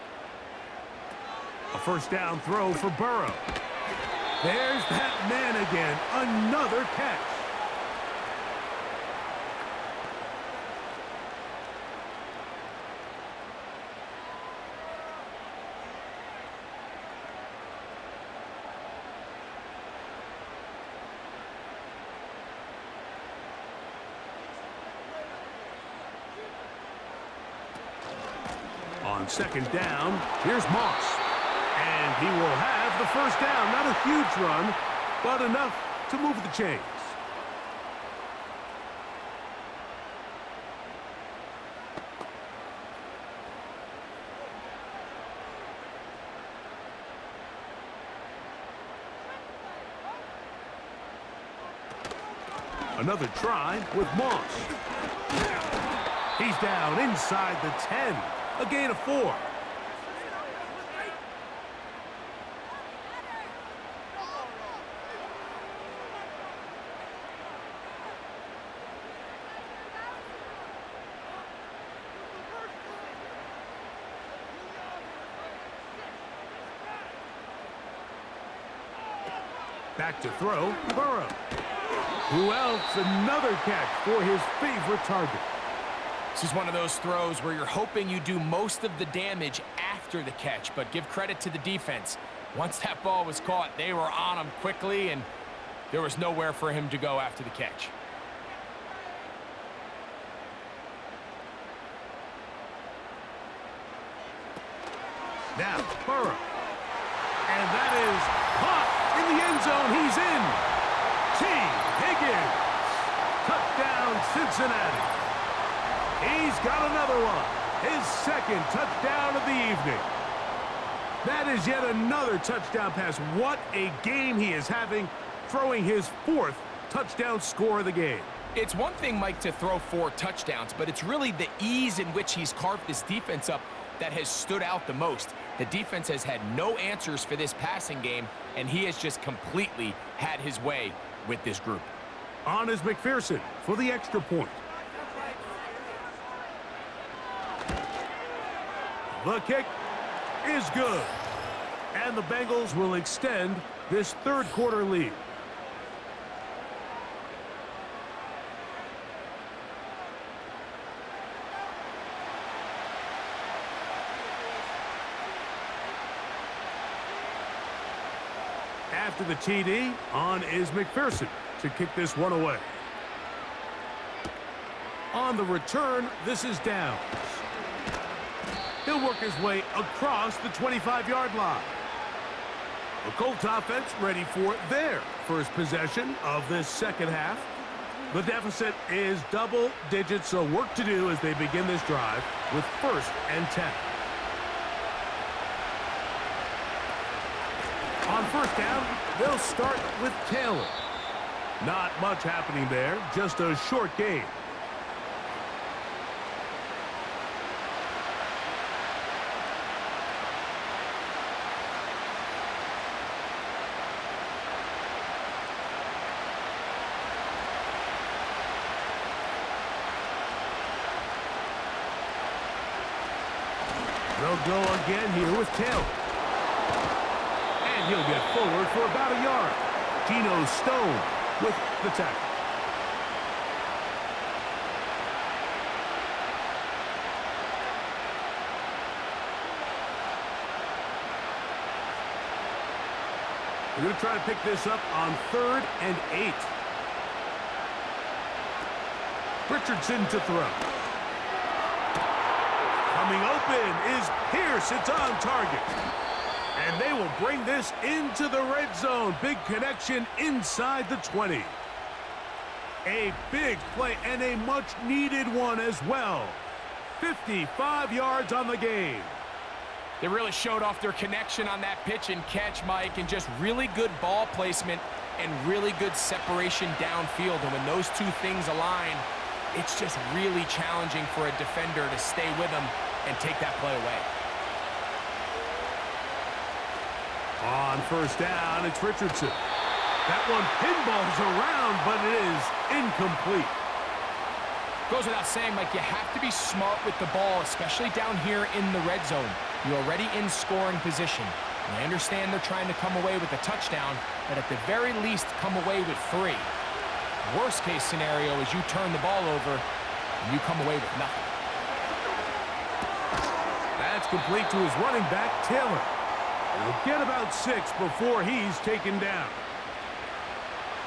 A first down throw for Burrow. There's that man again. Another catch. On second down, here's Moss. And he will have the first down. Not a huge run, but enough to move the chains. Another try with Moss. He's down inside the 10. A gain of 4. Back to throw, Burrow. Who else? Another catch for his favorite target. This is one of those throws where you're hoping you do most of the damage after the catch, but give credit to the defense. Once that ball was caught, they were on him quickly, and there was nowhere for him to go after the catch. Now, Burrow. And that is caught in the end zone. He's in. T. Higgins. Touchdown, Cincinnati. He's got another one. His second touchdown of the evening. That is yet another touchdown pass. What a game he is having, throwing his 4th touchdown score of the game. It's one thing, Mike, to throw 4 touchdowns, but it's really the ease in which he's carved this defense up that has stood out the most. The defense has had no answers for this passing game, and he has just completely had his way with this group. On is McPherson for the extra point. The kick is good. And the Bengals will extend this third quarter lead. After the TD, on is McPherson to kick this one away. On the return, this is Downs. He'll work his way across the 25-yard line. The Colts offense ready for their first possession of this second half. The deficit is double digits, so work to do as they begin this drive with 1st and 10. On first down, they'll start with Taylor. Not much happening there, just a short gain. They'll go again here with Taylor. And he'll get forward for about a yard. Geno Stone with the tackle. We're going to try to pick this up on 3rd and 8. Richardson to throw. Coming open is Pierce. It's on target. And they will bring this into the red zone. Big connection inside the 20. A big play and a much-needed one as well. 55 yards on the game. They really showed off their connection on that pitch and catch, Mike, and just really good ball placement and really good separation downfield. And when those two things align, it's just really challenging for a defender to stay with them and take that play away. On first down, it's Richardson. That one pinballs around, but it is incomplete. Goes without saying, Mike, you have to be smart with the ball, especially down here in the red zone. You're already in scoring position. And I understand they're trying to come away with a touchdown, but at the very least, come away with 3. Worst case scenario is you turn the ball over and you come away with nothing. That's complete to his running back, Taylor. And he'll get about 6 before he's taken down.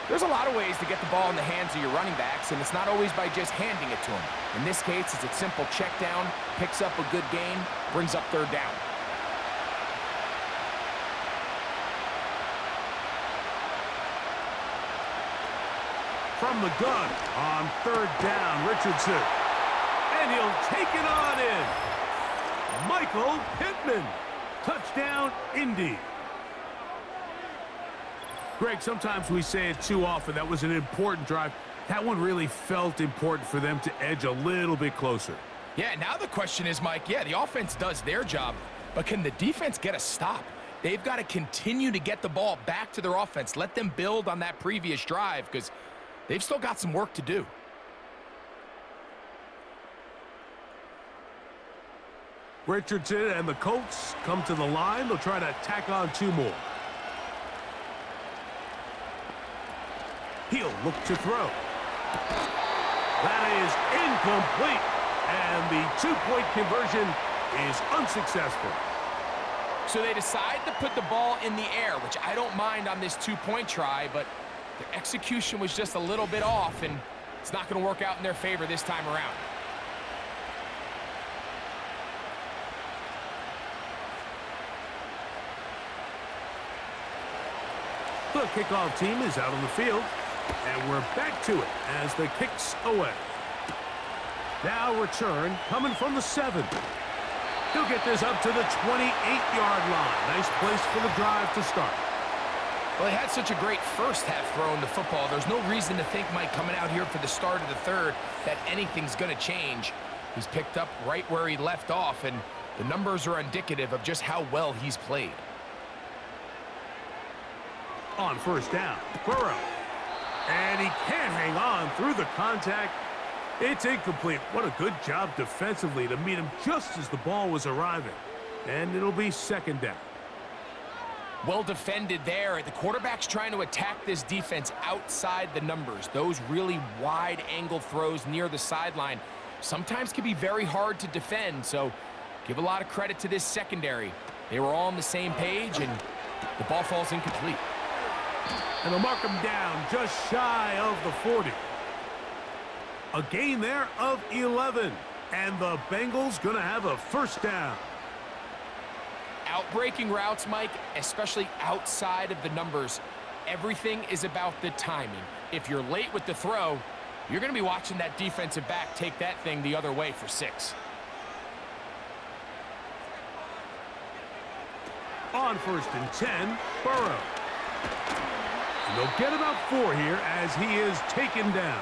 There's a lot of ways to get the ball in the hands of your running backs, and it's not always by just handing it to them. In this case, it's a simple check down, picks up a good gain, brings up third down. From the gun on third down, Richardson. And he'll take it on in. Michael Pittman. Touchdown, Indy. Greg, sometimes we say it too often. That was an important drive. That one really felt important for them to edge a little bit closer. Yeah, now the question is, Mike, yeah, the offense does their job, but can the defense get a stop? They've got to continue to get the ball back to their offense. Let them build on that previous drive because they've still got some work to do. Richardson and the Colts come to the line. They'll try to tack on 2 more. He'll look to throw. That is incomplete. And the 2-point conversion is unsuccessful. So they decide to put the ball in the air, which I don't mind on this 2-point try, but their execution was just a little bit off, and it's not going to work out in their favor this time around. The kickoff team is out on the field, and we're back to it as the kick's away. Now return coming from the 7. He'll get this up to the 28-yard line. Nice place for the drive to start. Well, he had such a great first half throwing the football. There's no reason to think, Mike, coming out here for the start of the third, that anything's going to change. He's picked up right where he left off, and the numbers are indicative of just how well he's played. On first down, Burrow. And he can't hang on through the contact. It's incomplete. What a good job defensively to meet him just as the ball was arriving. And it'll be second down. Well defended there. The quarterback's trying to attack this defense outside the numbers. Those really wide angle throws near the sideline sometimes can be very hard to defend. So give a lot of credit to this secondary. They were all on the same page, and the ball falls incomplete. And they'll mark him down just shy of the 40. A gain there of 11. And the Bengals going to have a first down. Outbreaking routes, Mike, especially outside of the numbers, everything is about the timing. If you're late with the throw, you're going to be watching that defensive back take that thing the other way for 6. On first and 10, Burrow. And they'll get about 4 here as he is taken down.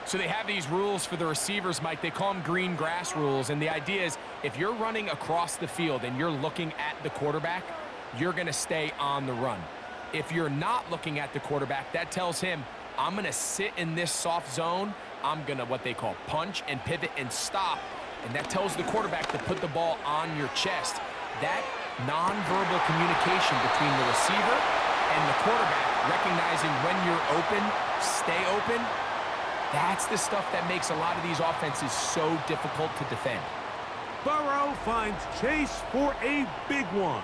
So they have these rules for the receivers, Mike. They call them green grass rules, and the idea is if you're running across the field and you're looking at the quarterback, you're going to stay on the run. If you're not looking at the quarterback, that tells him, I'm going to sit in this soft zone. I'm going to what they call punch and pivot and stop, and that tells the quarterback to put the ball on your chest. That nonverbal communication between the receiver and the quarterback, recognizing when you're open, stay open, that's the stuff that makes a lot of these offenses so difficult to defend. Burrow finds Chase for a big one.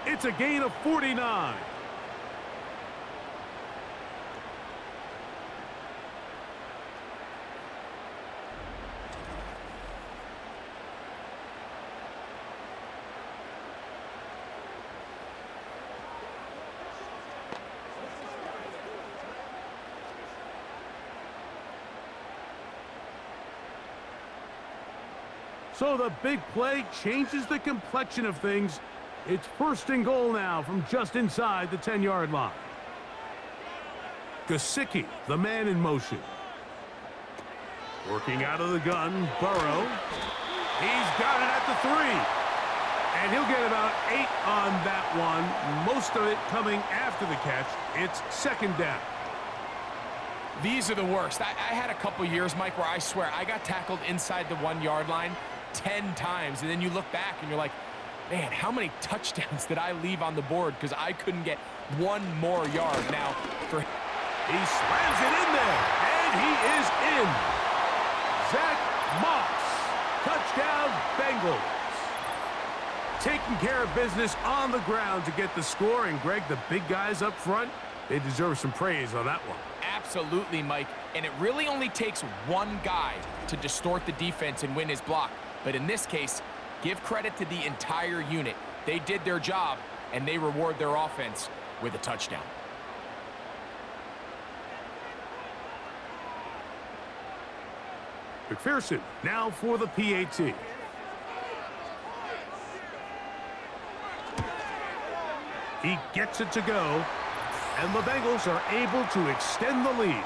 It's a gain of 49. So the big play changes the complexion of things. It's first and goal now from just inside the 10-yard line. Gesicki, the man in motion. Working out of the gun, Burrow. He's got it at the 3. And he'll get about 8 on that one, most of it coming after the catch. It's second down. These are the worst. I had a couple years, Mike, where I swear I got tackled inside the 1-yard line 10 times, and then you look back and you're like, man, how many touchdowns did I leave on the board because I couldn't get one more yard? Now, he slams it in there, and he is in. Zach Moss, touchdown Bengals. Taking care of business on the ground to get the score, and Greg, the big guys up front, they deserve some praise on that one. Absolutely, Mike, and it really only takes one guy to distort the defense and win his block. But in this case, give credit to the entire unit. They did their job, and they reward their offense with a touchdown. McPherson now for the PAT. He gets it to go, and the Bengals are able to extend the lead.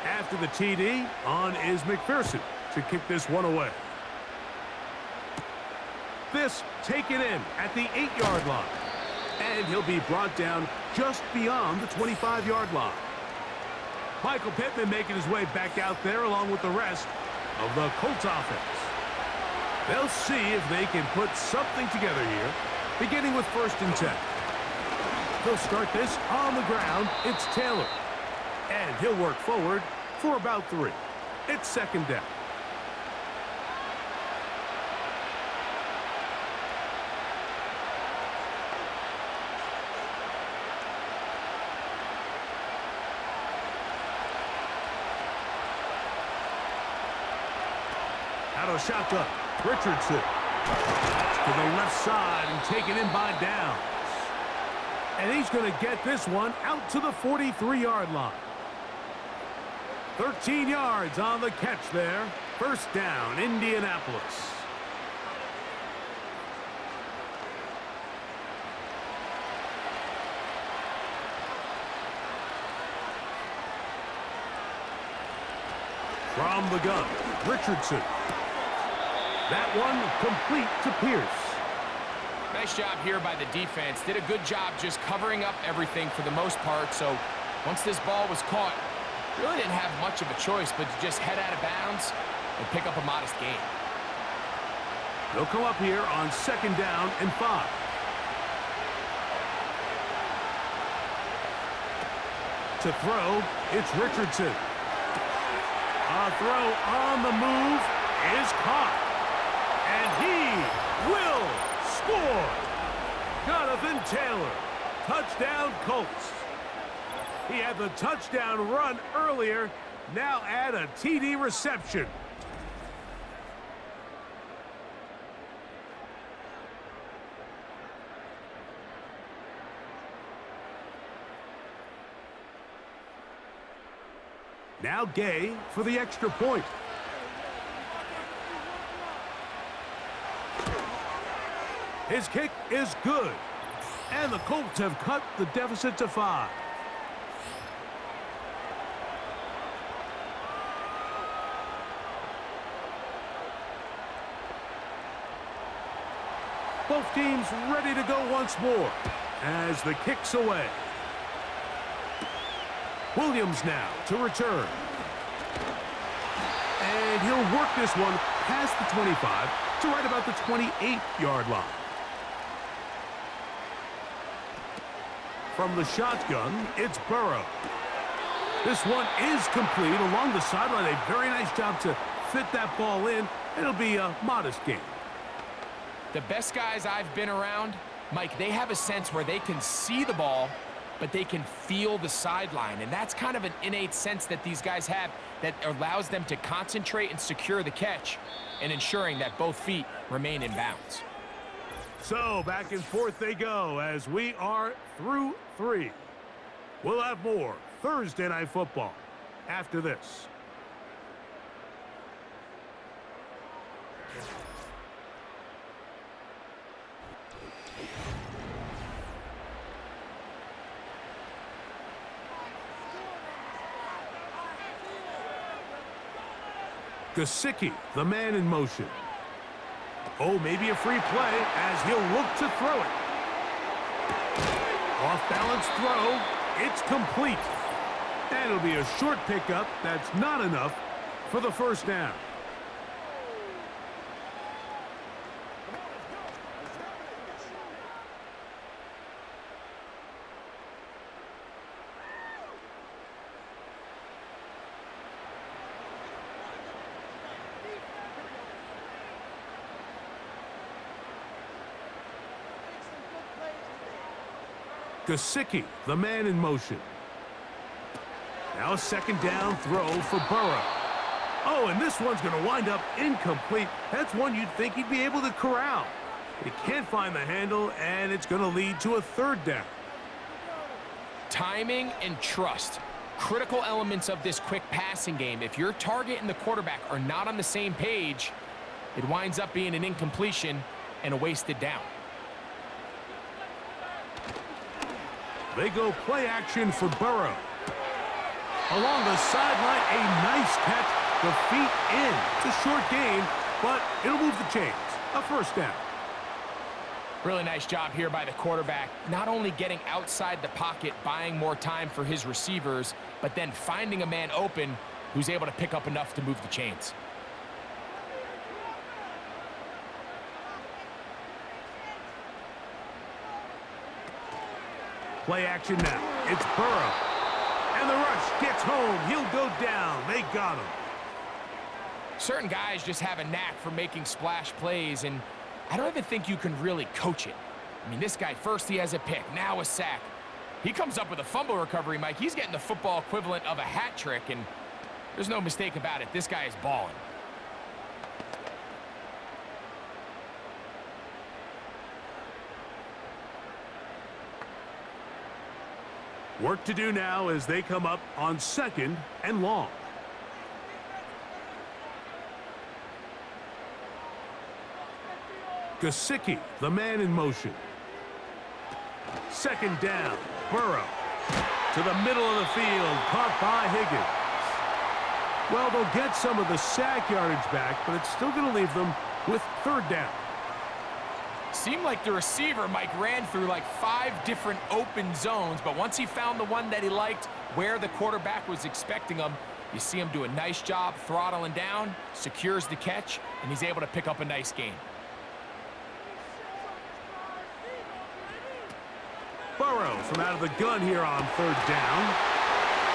After the TD, on is McPherson to kick this one away. This taken in at the 8-yard line. And he'll be brought down just beyond the 25-yard line. Michael Pittman making his way back out there along with the rest of the Colts offense. They'll see if they can put something together here, beginning with 1st and 10. They'll start this on the ground. It's Taylor. And he'll work forward for about 3. It's second down. Out of shotgun, Richardson. To the left side and taken in by Downs. And he's going to get this one out to the 43-yard line. 13 yards on the catch there. First down, Indianapolis. From the gun, Richardson. That one complete to Pierce. Nice job here by the defense. Did a good job just covering up everything for the most part. So once this ball was caught, really didn't have much of a choice but to just head out of bounds and pick up a modest gain. They'll come up here on 2nd down and 5. To throw, it's Richardson. A throw on the move is caught. And he will score. Jonathan Taylor. Touchdown Colts. He had the touchdown run earlier. Now add a TD reception. Now Gay for the extra point. His kick is good. And the Colts have cut the deficit to 5. Both teams ready to go once more as the kick's away. Williams now to return. And he'll work this one past the 25 to right about the 28-yard line. From the shotgun, it's Burrow. This one is complete along the sideline. A very nice job to fit that ball in. It'll be a modest gain. The best guys I've been around, Mike, they have a sense where they can see the ball, but they can feel the sideline. And that's kind of an innate sense that these guys have that allows them to concentrate and secure the catch and ensuring that both feet remain in bounds. So back and forth they go as we are through 3. We'll have more Thursday Night Football after this. Gesicki, the man in motion. Oh, maybe a free play as he'll look to throw it. Off-balance throw. It's complete. And it'll be a short pickup. That's not enough for the first down. Gesicki, the man in motion. Now a second down throw for Burrow. Oh, and this one's going to wind up incomplete. That's one you'd think he'd be able to corral. He can't find the handle, and it's going to lead to a third down. Timing and trust. Critical elements of this quick passing game. If your target and the quarterback are not on the same page, it winds up being an incompletion and a wasted down. They go play action for Burrow. Along the sideline, a nice catch. The feet in. It's a short gain, but it'll move the chains. A first down. Really nice job here by the quarterback. Not only getting outside the pocket, buying more time for his receivers, but then finding a man open who's able to pick up enough to move the chains. Play action now. It's Burrow. And the rush gets home. He'll go down. They got him. Certain guys just have a knack for making splash plays, and I don't even think you can really coach it. I mean, this guy, first he has a pick, now a sack. He comes up with a fumble recovery, Mike. He's getting the football equivalent of a hat trick, and there's no mistake about it. This guy is balling. Work to do now as they come up on second and long. Gesicki, the man in motion. Second down, Burrow. To the middle of the field, caught by Higgins. Well, they'll get some of the sack yardage back, but it's still going to leave them with third down. Seemed like the receiver, Mike, ran through like 5 different open zones, but once he found the one that he liked, where the quarterback was expecting him, you see him do a nice job throttling down, secures the catch, and he's able to pick up a nice gain. Burrow from out of the gun here on third down.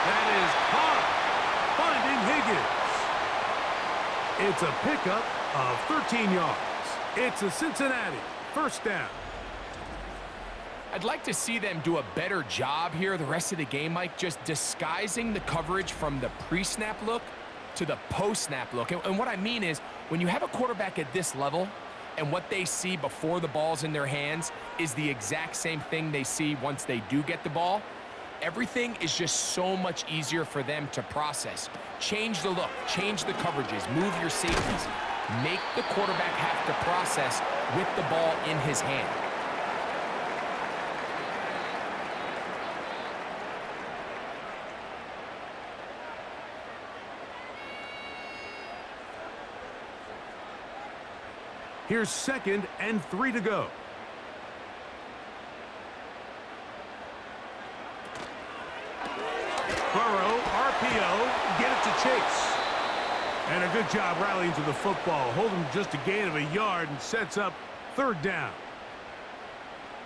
That is caught, finding Higgins. It's a pickup of 13 yards. It's a Cincinnati first down. I'd like to see them do a better job here the rest of the game, Mike, just disguising the coverage from the pre-snap look to the post-snap look. And what I mean is, when you have a quarterback at this level and what they see before the ball's in their hands is the exact same thing they see once they do get the ball, everything is just so much easier for them to process. Change the look, change the coverages, move your safeties. Make the quarterback have to process with the ball in his hand. Here's second and 3 to go. Burrow, RPO, get it to Chase. And a good job rallying to the football. Holding just a gain of a yard and sets up third down.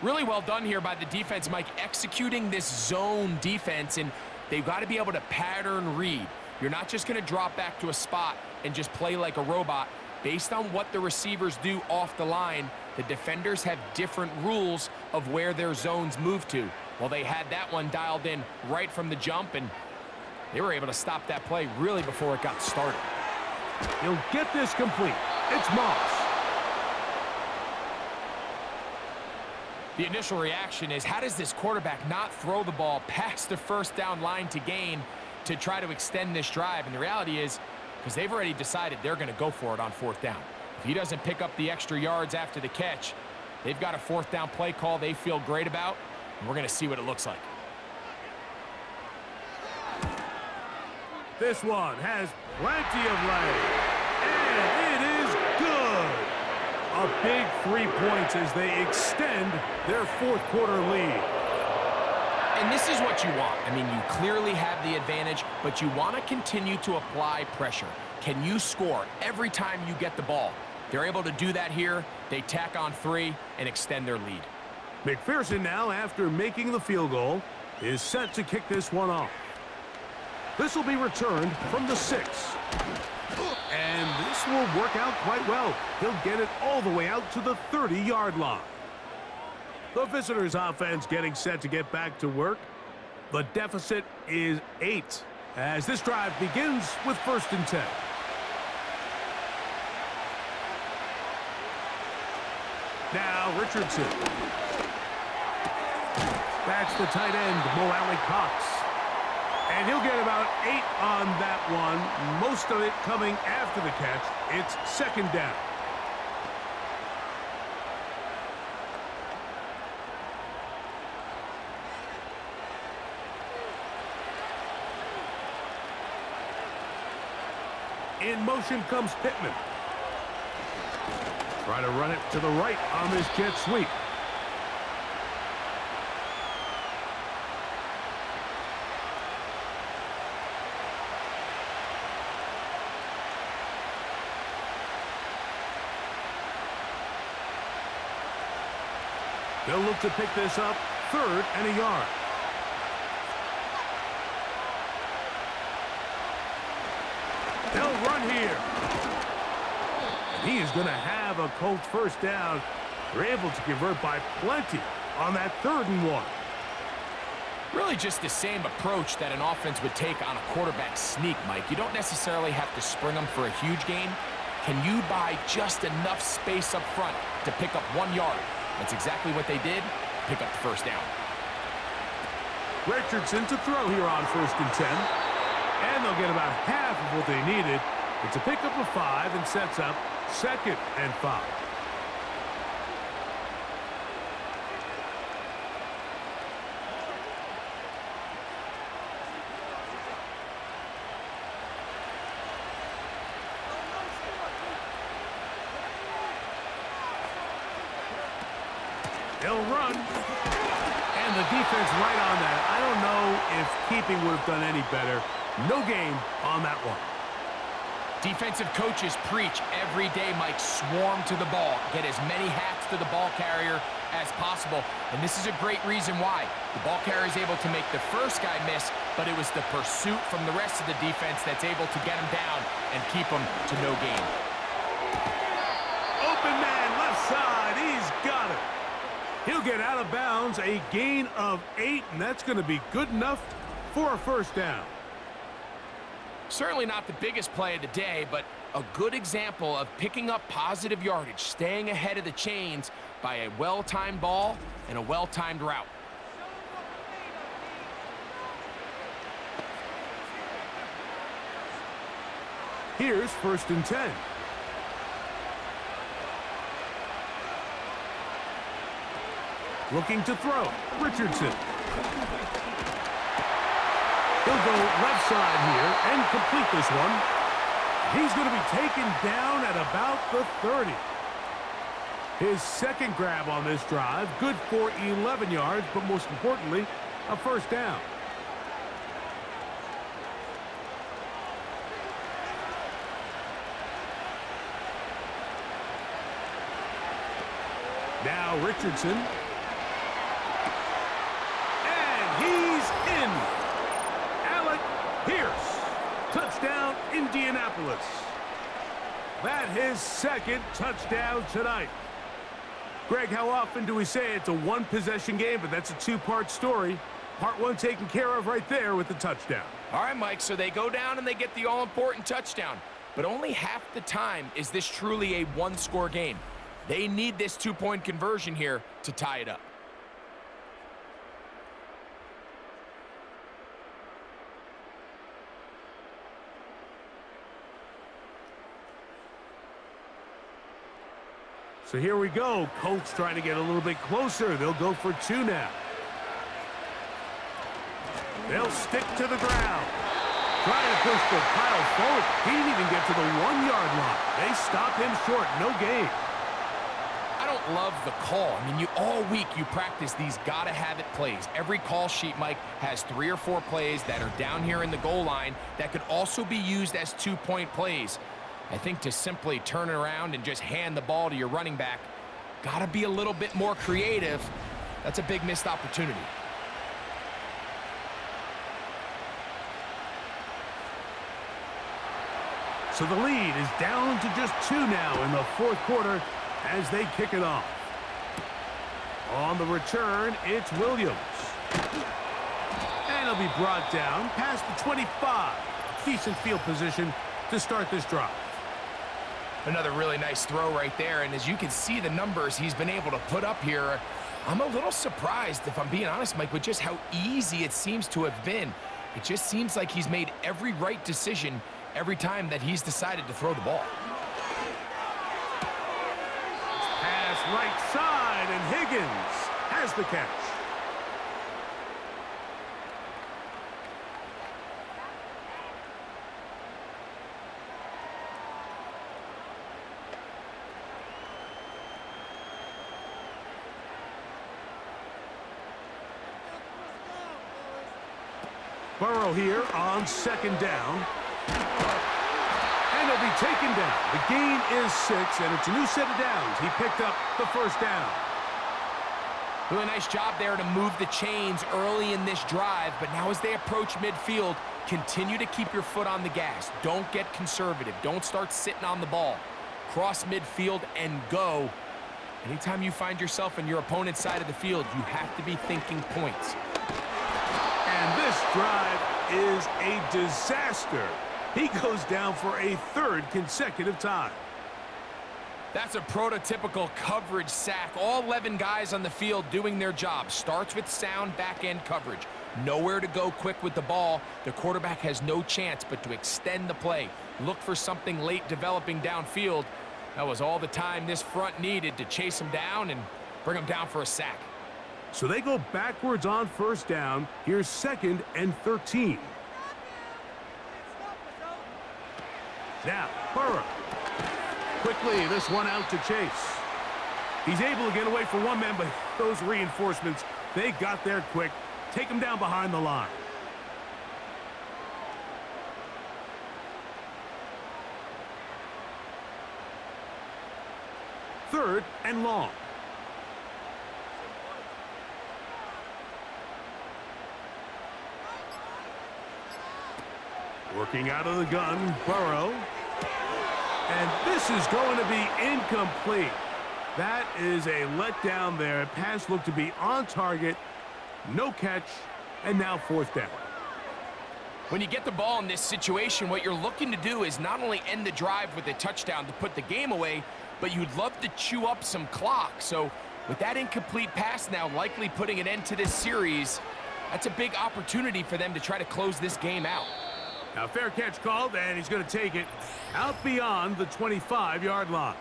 Really well done here by the defense, Mike, executing this zone defense, and they've got to be able to pattern read. You're not just going to drop back to a spot and just play like a robot. Based on what the receivers do off the line, the defenders have different rules of where their zones move to. Well, they had that one dialed in right from the jump, and they were able to stop that play really before it got started. He'll get this complete. It's Moss. The initial reaction is, how does this quarterback not throw the ball past the first down line to gain to try to extend this drive? And the reality is, because they've already decided they're going to go for it on fourth down. If he doesn't pick up the extra yards after the catch, they've got a fourth down play call they feel great about, and we're going to see what it looks like. This one has plenty of leg. A big 3 points as they extend their fourth quarter lead. And this is what you want. I mean, you clearly have the advantage, but you want to continue to apply pressure. Can you score every time you get the ball? They're able to do that here. They tack on 3 and extend their lead. McPherson now, after making the field goal, is set to kick this one off. This will be returned from the 6. And this will work out quite well. He'll get it all the way out to the 30-yard line. The visitors' offense getting set to get back to work. The deficit is 8 as this drive begins with 1st and 10. Now Richardson. That's the tight end, Mo Alley Cox. And he'll get about 8 on that one, most of it coming after the catch. It's 2nd down. In motion comes Pittman. Try to run it to the right on this jet sweep. They'll look to pick this up, 3rd and a yard. They'll run here. And he is going to have a Colts 1st down. They're able to convert by plenty on that 3rd and 1. Really just the same approach that an offense would take on a quarterback sneak, Mike. You don't necessarily have to spring them for a huge gain. Can you buy just enough space up front to pick up 1 yard? That's exactly what they did. Pick up the 1st down. Richardson to throw here on 1st and 10. And they'll get about half of what they needed. It's a pickup of 5 and sets up 2nd and 5. They'll run. And the defense right on that. I don't know if keeping would have done any better. No gain on that one. Defensive coaches preach every day, Mike, swarm to the ball. Get as many hats to the ball carrier as possible. And this is a great reason why. The ball carrier is able to make the first guy miss, but it was the pursuit from the rest of the defense that's able to get him down and keep him to no gain. Open man, left side. He's got it. He'll get out of bounds, a gain of 8, and that's going to be good enough for a 1st down. Certainly not the biggest play of the day, but a good example of picking up positive yardage, staying ahead of the chains by a well-timed ball and a well-timed route. Here's 1st and 10. Looking to throw, Richardson. He'll go left side here and complete this one. He's going to be taken down at about the 30. His 2nd grab on this drive, good for 11 yards, but most importantly, a 1st down. Now Richardson. And he's in. Alec Pierce. Touchdown, Indianapolis. That his 2nd touchdown tonight. Greg, how often do we say it's a one-possession game, but that's a 2-part story? Part 1 taken care of right there with the touchdown. All right, Mike, so they go down and they get the all-important touchdown. But only half the time is this truly a one-score game. They need this 2-point conversion here to tie it up. So here we go. Colts trying to get a little bit closer. They'll go for 2 now. They'll stick to the ground. Trying to push the pile forward. He didn't even get to the 1-yard line. They stopped him short. No gain. love the call. I mean, all week you practice these gotta-have-it plays. Every call sheet, Mike, has 3 or 4 plays that are down here in the goal line that could also be used as 2-point plays. I think to simply turn it around and just hand the ball to your running back, gotta be a little bit more creative. That's a big missed opportunity. So the lead is down to just 2 now in the fourth quarter as they kick it off. On the return, it's Williams. And he'll be brought down past the 25. Decent field position to start this drive. Another really nice throw right there, and as you can see the numbers he's been able to put up here, I'm a little surprised, if I'm being honest, Mike, with just how easy it seems to have been. It just seems like he's made every right decision every time that he's decided to throw the ball. Pass right side, and Higgins has the catch. Burrow here on second down. And he'll be taken down. The gain is 6, and it's a new set of downs. He picked up the first down. Really nice job there to move the chains early in this drive, but now as they approach midfield, continue to keep your foot on the gas. Don't get conservative. Don't start sitting on the ball. Cross midfield and go. Anytime you find yourself on your opponent's side of the field, you have to be thinking points. And this drive is a disaster. He goes down for a 3rd consecutive time. That's a prototypical coverage sack. All 11 guys on the field doing their job. Starts with sound back-end coverage. Nowhere to go quick with the ball. The quarterback has no chance but to extend the play. Look for something late developing downfield. That was all the time this front needed to chase him down and bring him down for a sack. So they go backwards on first down. Here's 2nd and 13. Now, Burrow. Quickly, this one out to Chase. He's able to get away from one man, but those reinforcements, they got there quick. Take him down behind the line. Third and long. Working out of the gun, Burrow. And this is going to be incomplete. That is a letdown there. Pass looked to be on target. No catch. And now 4th down. When you get the ball in this situation, what you're looking to do is not only end the drive with a touchdown to put the game away, but you'd love to chew up some clock. So with that incomplete pass now likely putting an end to this series, that's a big opportunity for them to try to close this game out. Now fair catch called, and he's going to take it out beyond the 25-yard line.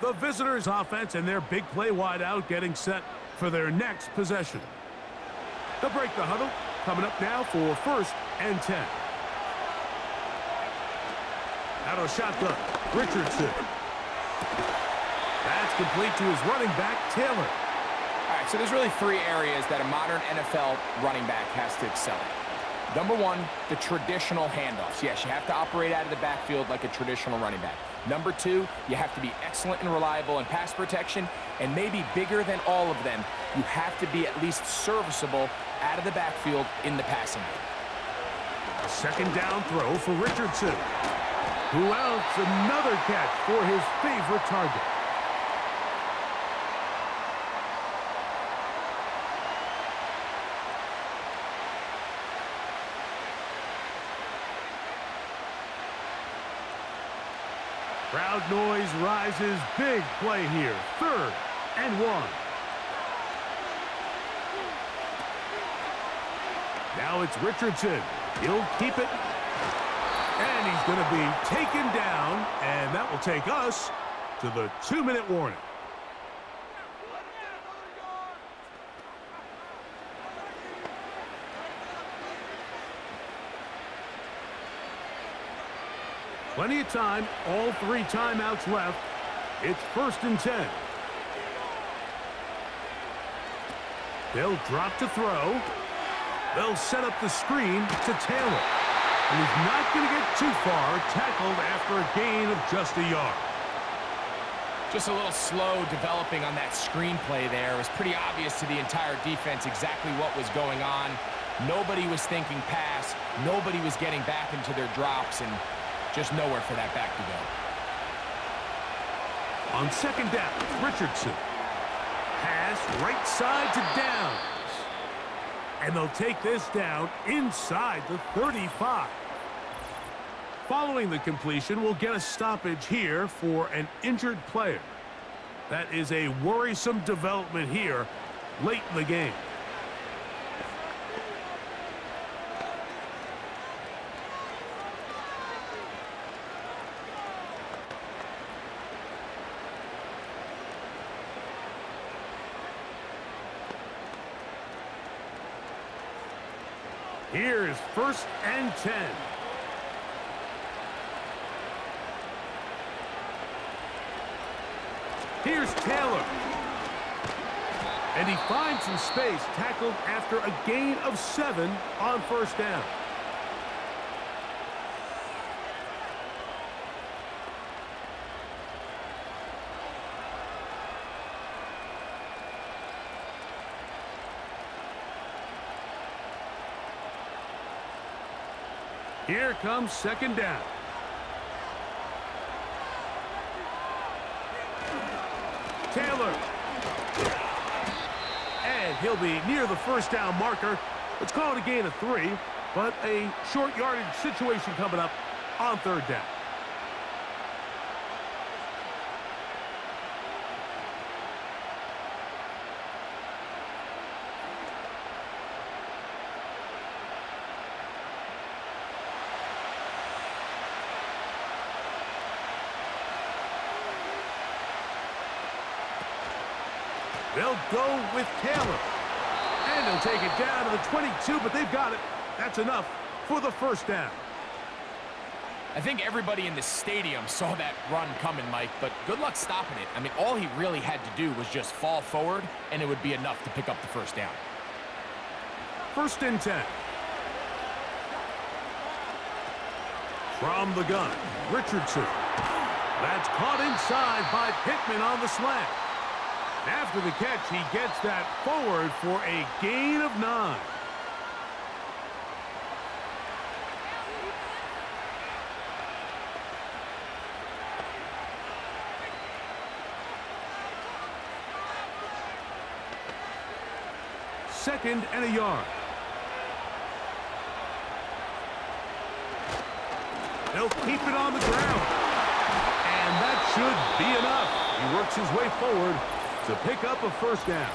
The visitors' offense and their big play wide out getting set for their next possession. They'll break the huddle. Coming up now for 1st and 10. Out of shotgun, Richardson. That's complete to his running back, Taylor. All right, so there's really 3 areas that a modern NFL running back has to excel at. Number 1, the traditional handoffs. Yes, you have to operate out of the backfield like a traditional running back. Number 2, you have to be excellent and reliable in pass protection, and maybe bigger than all of them, you have to be at least serviceable out of the backfield in the passing game. A 2nd down throw for Richardson, who outs another catch for his favorite target. Crowd noise rises. Big play here. 3rd and 1. Now it's Richardson. He'll keep it. And he's going to be taken down. And that will take us to the 2-minute warning. Plenty of time, all 3 timeouts left. It's 1st and 10. They'll drop to throw. They'll set up the screen to Taylor. And he's not going to get too far, tackled after a gain of just a yard. Just a little slow developing on that screenplay there. It was pretty obvious to the entire defense exactly what was going on. Nobody was thinking pass. Nobody was getting back into their drops, and just nowhere for that back to go. On second down, Richardson. Pass right side to Downs. And they'll take this down inside the 35. Following the completion, we'll get a stoppage here for an injured player. That is a worrisome development here late in the game. Here's 1st and 10. Here's Taylor. And he finds some space, tackled after a gain of 7 on 1st down. Here comes 2nd down. Taylor. And he'll be near the 1st down marker. Let's call it a gain of 3, but a short yardage situation coming up on 3rd down. They'll go with Taylor. And they'll take it down to the 22, but they've got it. That's enough for the 1st down. I think everybody in the stadium saw that run coming, Mike, but good luck stopping it. I mean, all he really had to do was just fall forward, and it would be enough to pick up the 1st down. 1st and 10. From the gun, Richardson. That's caught inside by Pittman on the slant. After the catch, he gets that forward for a gain of 9. Second and a yard. They'll keep it on the ground. And that should be enough. He works his way forward to pick up a 1st down.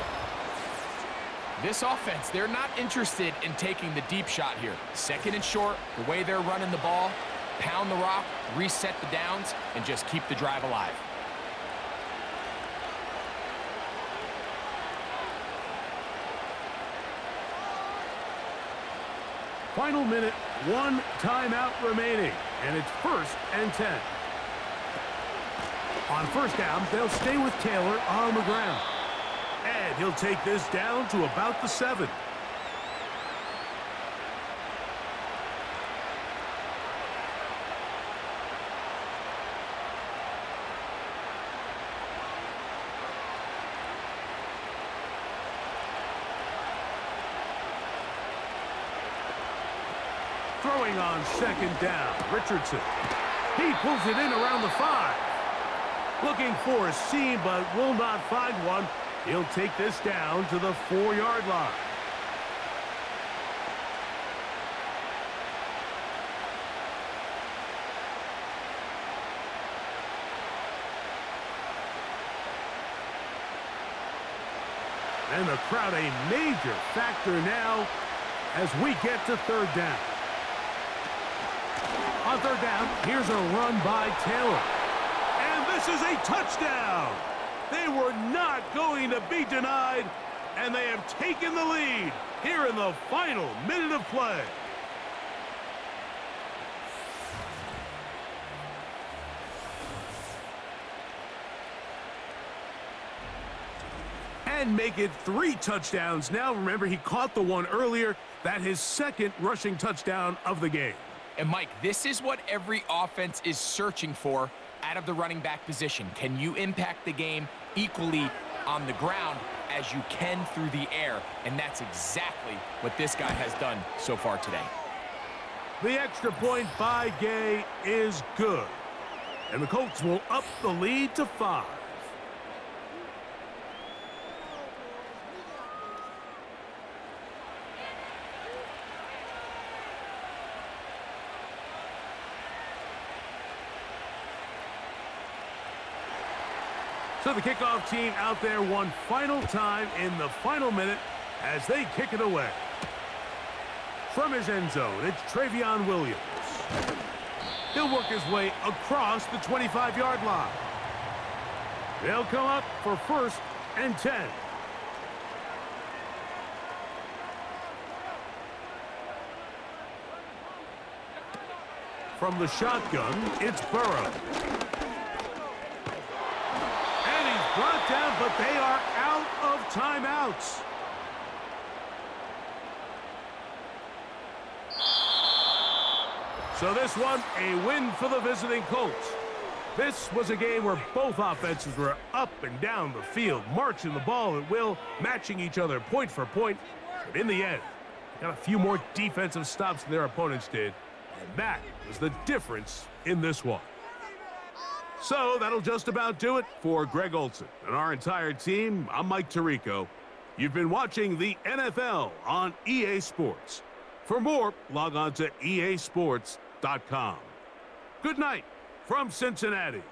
This offense, they're not interested in taking the deep shot here. 2nd and short, the way they're running the ball, pound the rock, reset the downs, and just keep the drive alive. Final minute, 1 timeout remaining, and it's 1st and 10. On 1st down, they'll stay with Taylor on the ground. And he'll take this down to about the 7. Throwing on 2nd down, Richardson. He pulls it in around the 5. Looking for a seam, but will not find one. He'll take this down to the 4-yard line. And the crowd a major factor now as we get to 3rd down. On 3rd down, here's a run by Taylor. This is a touchdown. They were not going to be denied, and they have taken the lead here in the final minute of play. and make it 3 touchdowns. Now, remember, he caught the one earlier. That his second rushing touchdown of the game. And, Mike, this is what every offense is searching for out of the running back position. Can you impact the game equally on the ground as you can through the air? And that's exactly what this guy has done so far today. The extra point by Gay is good. And the Colts will up the lead to 5. So the kickoff team out there one final time in the final minute as they kick it away. From his end zone, it's Travion Williams. He'll work his way across the 25-yard line. They'll come up for 1st and 10. From the shotgun, it's Burrow. Brought down, but they are out of timeouts. So this one, a win for the visiting Colts. This was a game where both offenses were up and down the field, marching the ball at will, matching each other point for point. But in the end, they got a few more defensive stops than their opponents did. And that was the difference in this one. So that'll just about do it for Greg Olsen and our entire team. I'm Mike Tirico. You've been watching the NFL on EA Sports. For more, log on to easports.com. Good night from Cincinnati.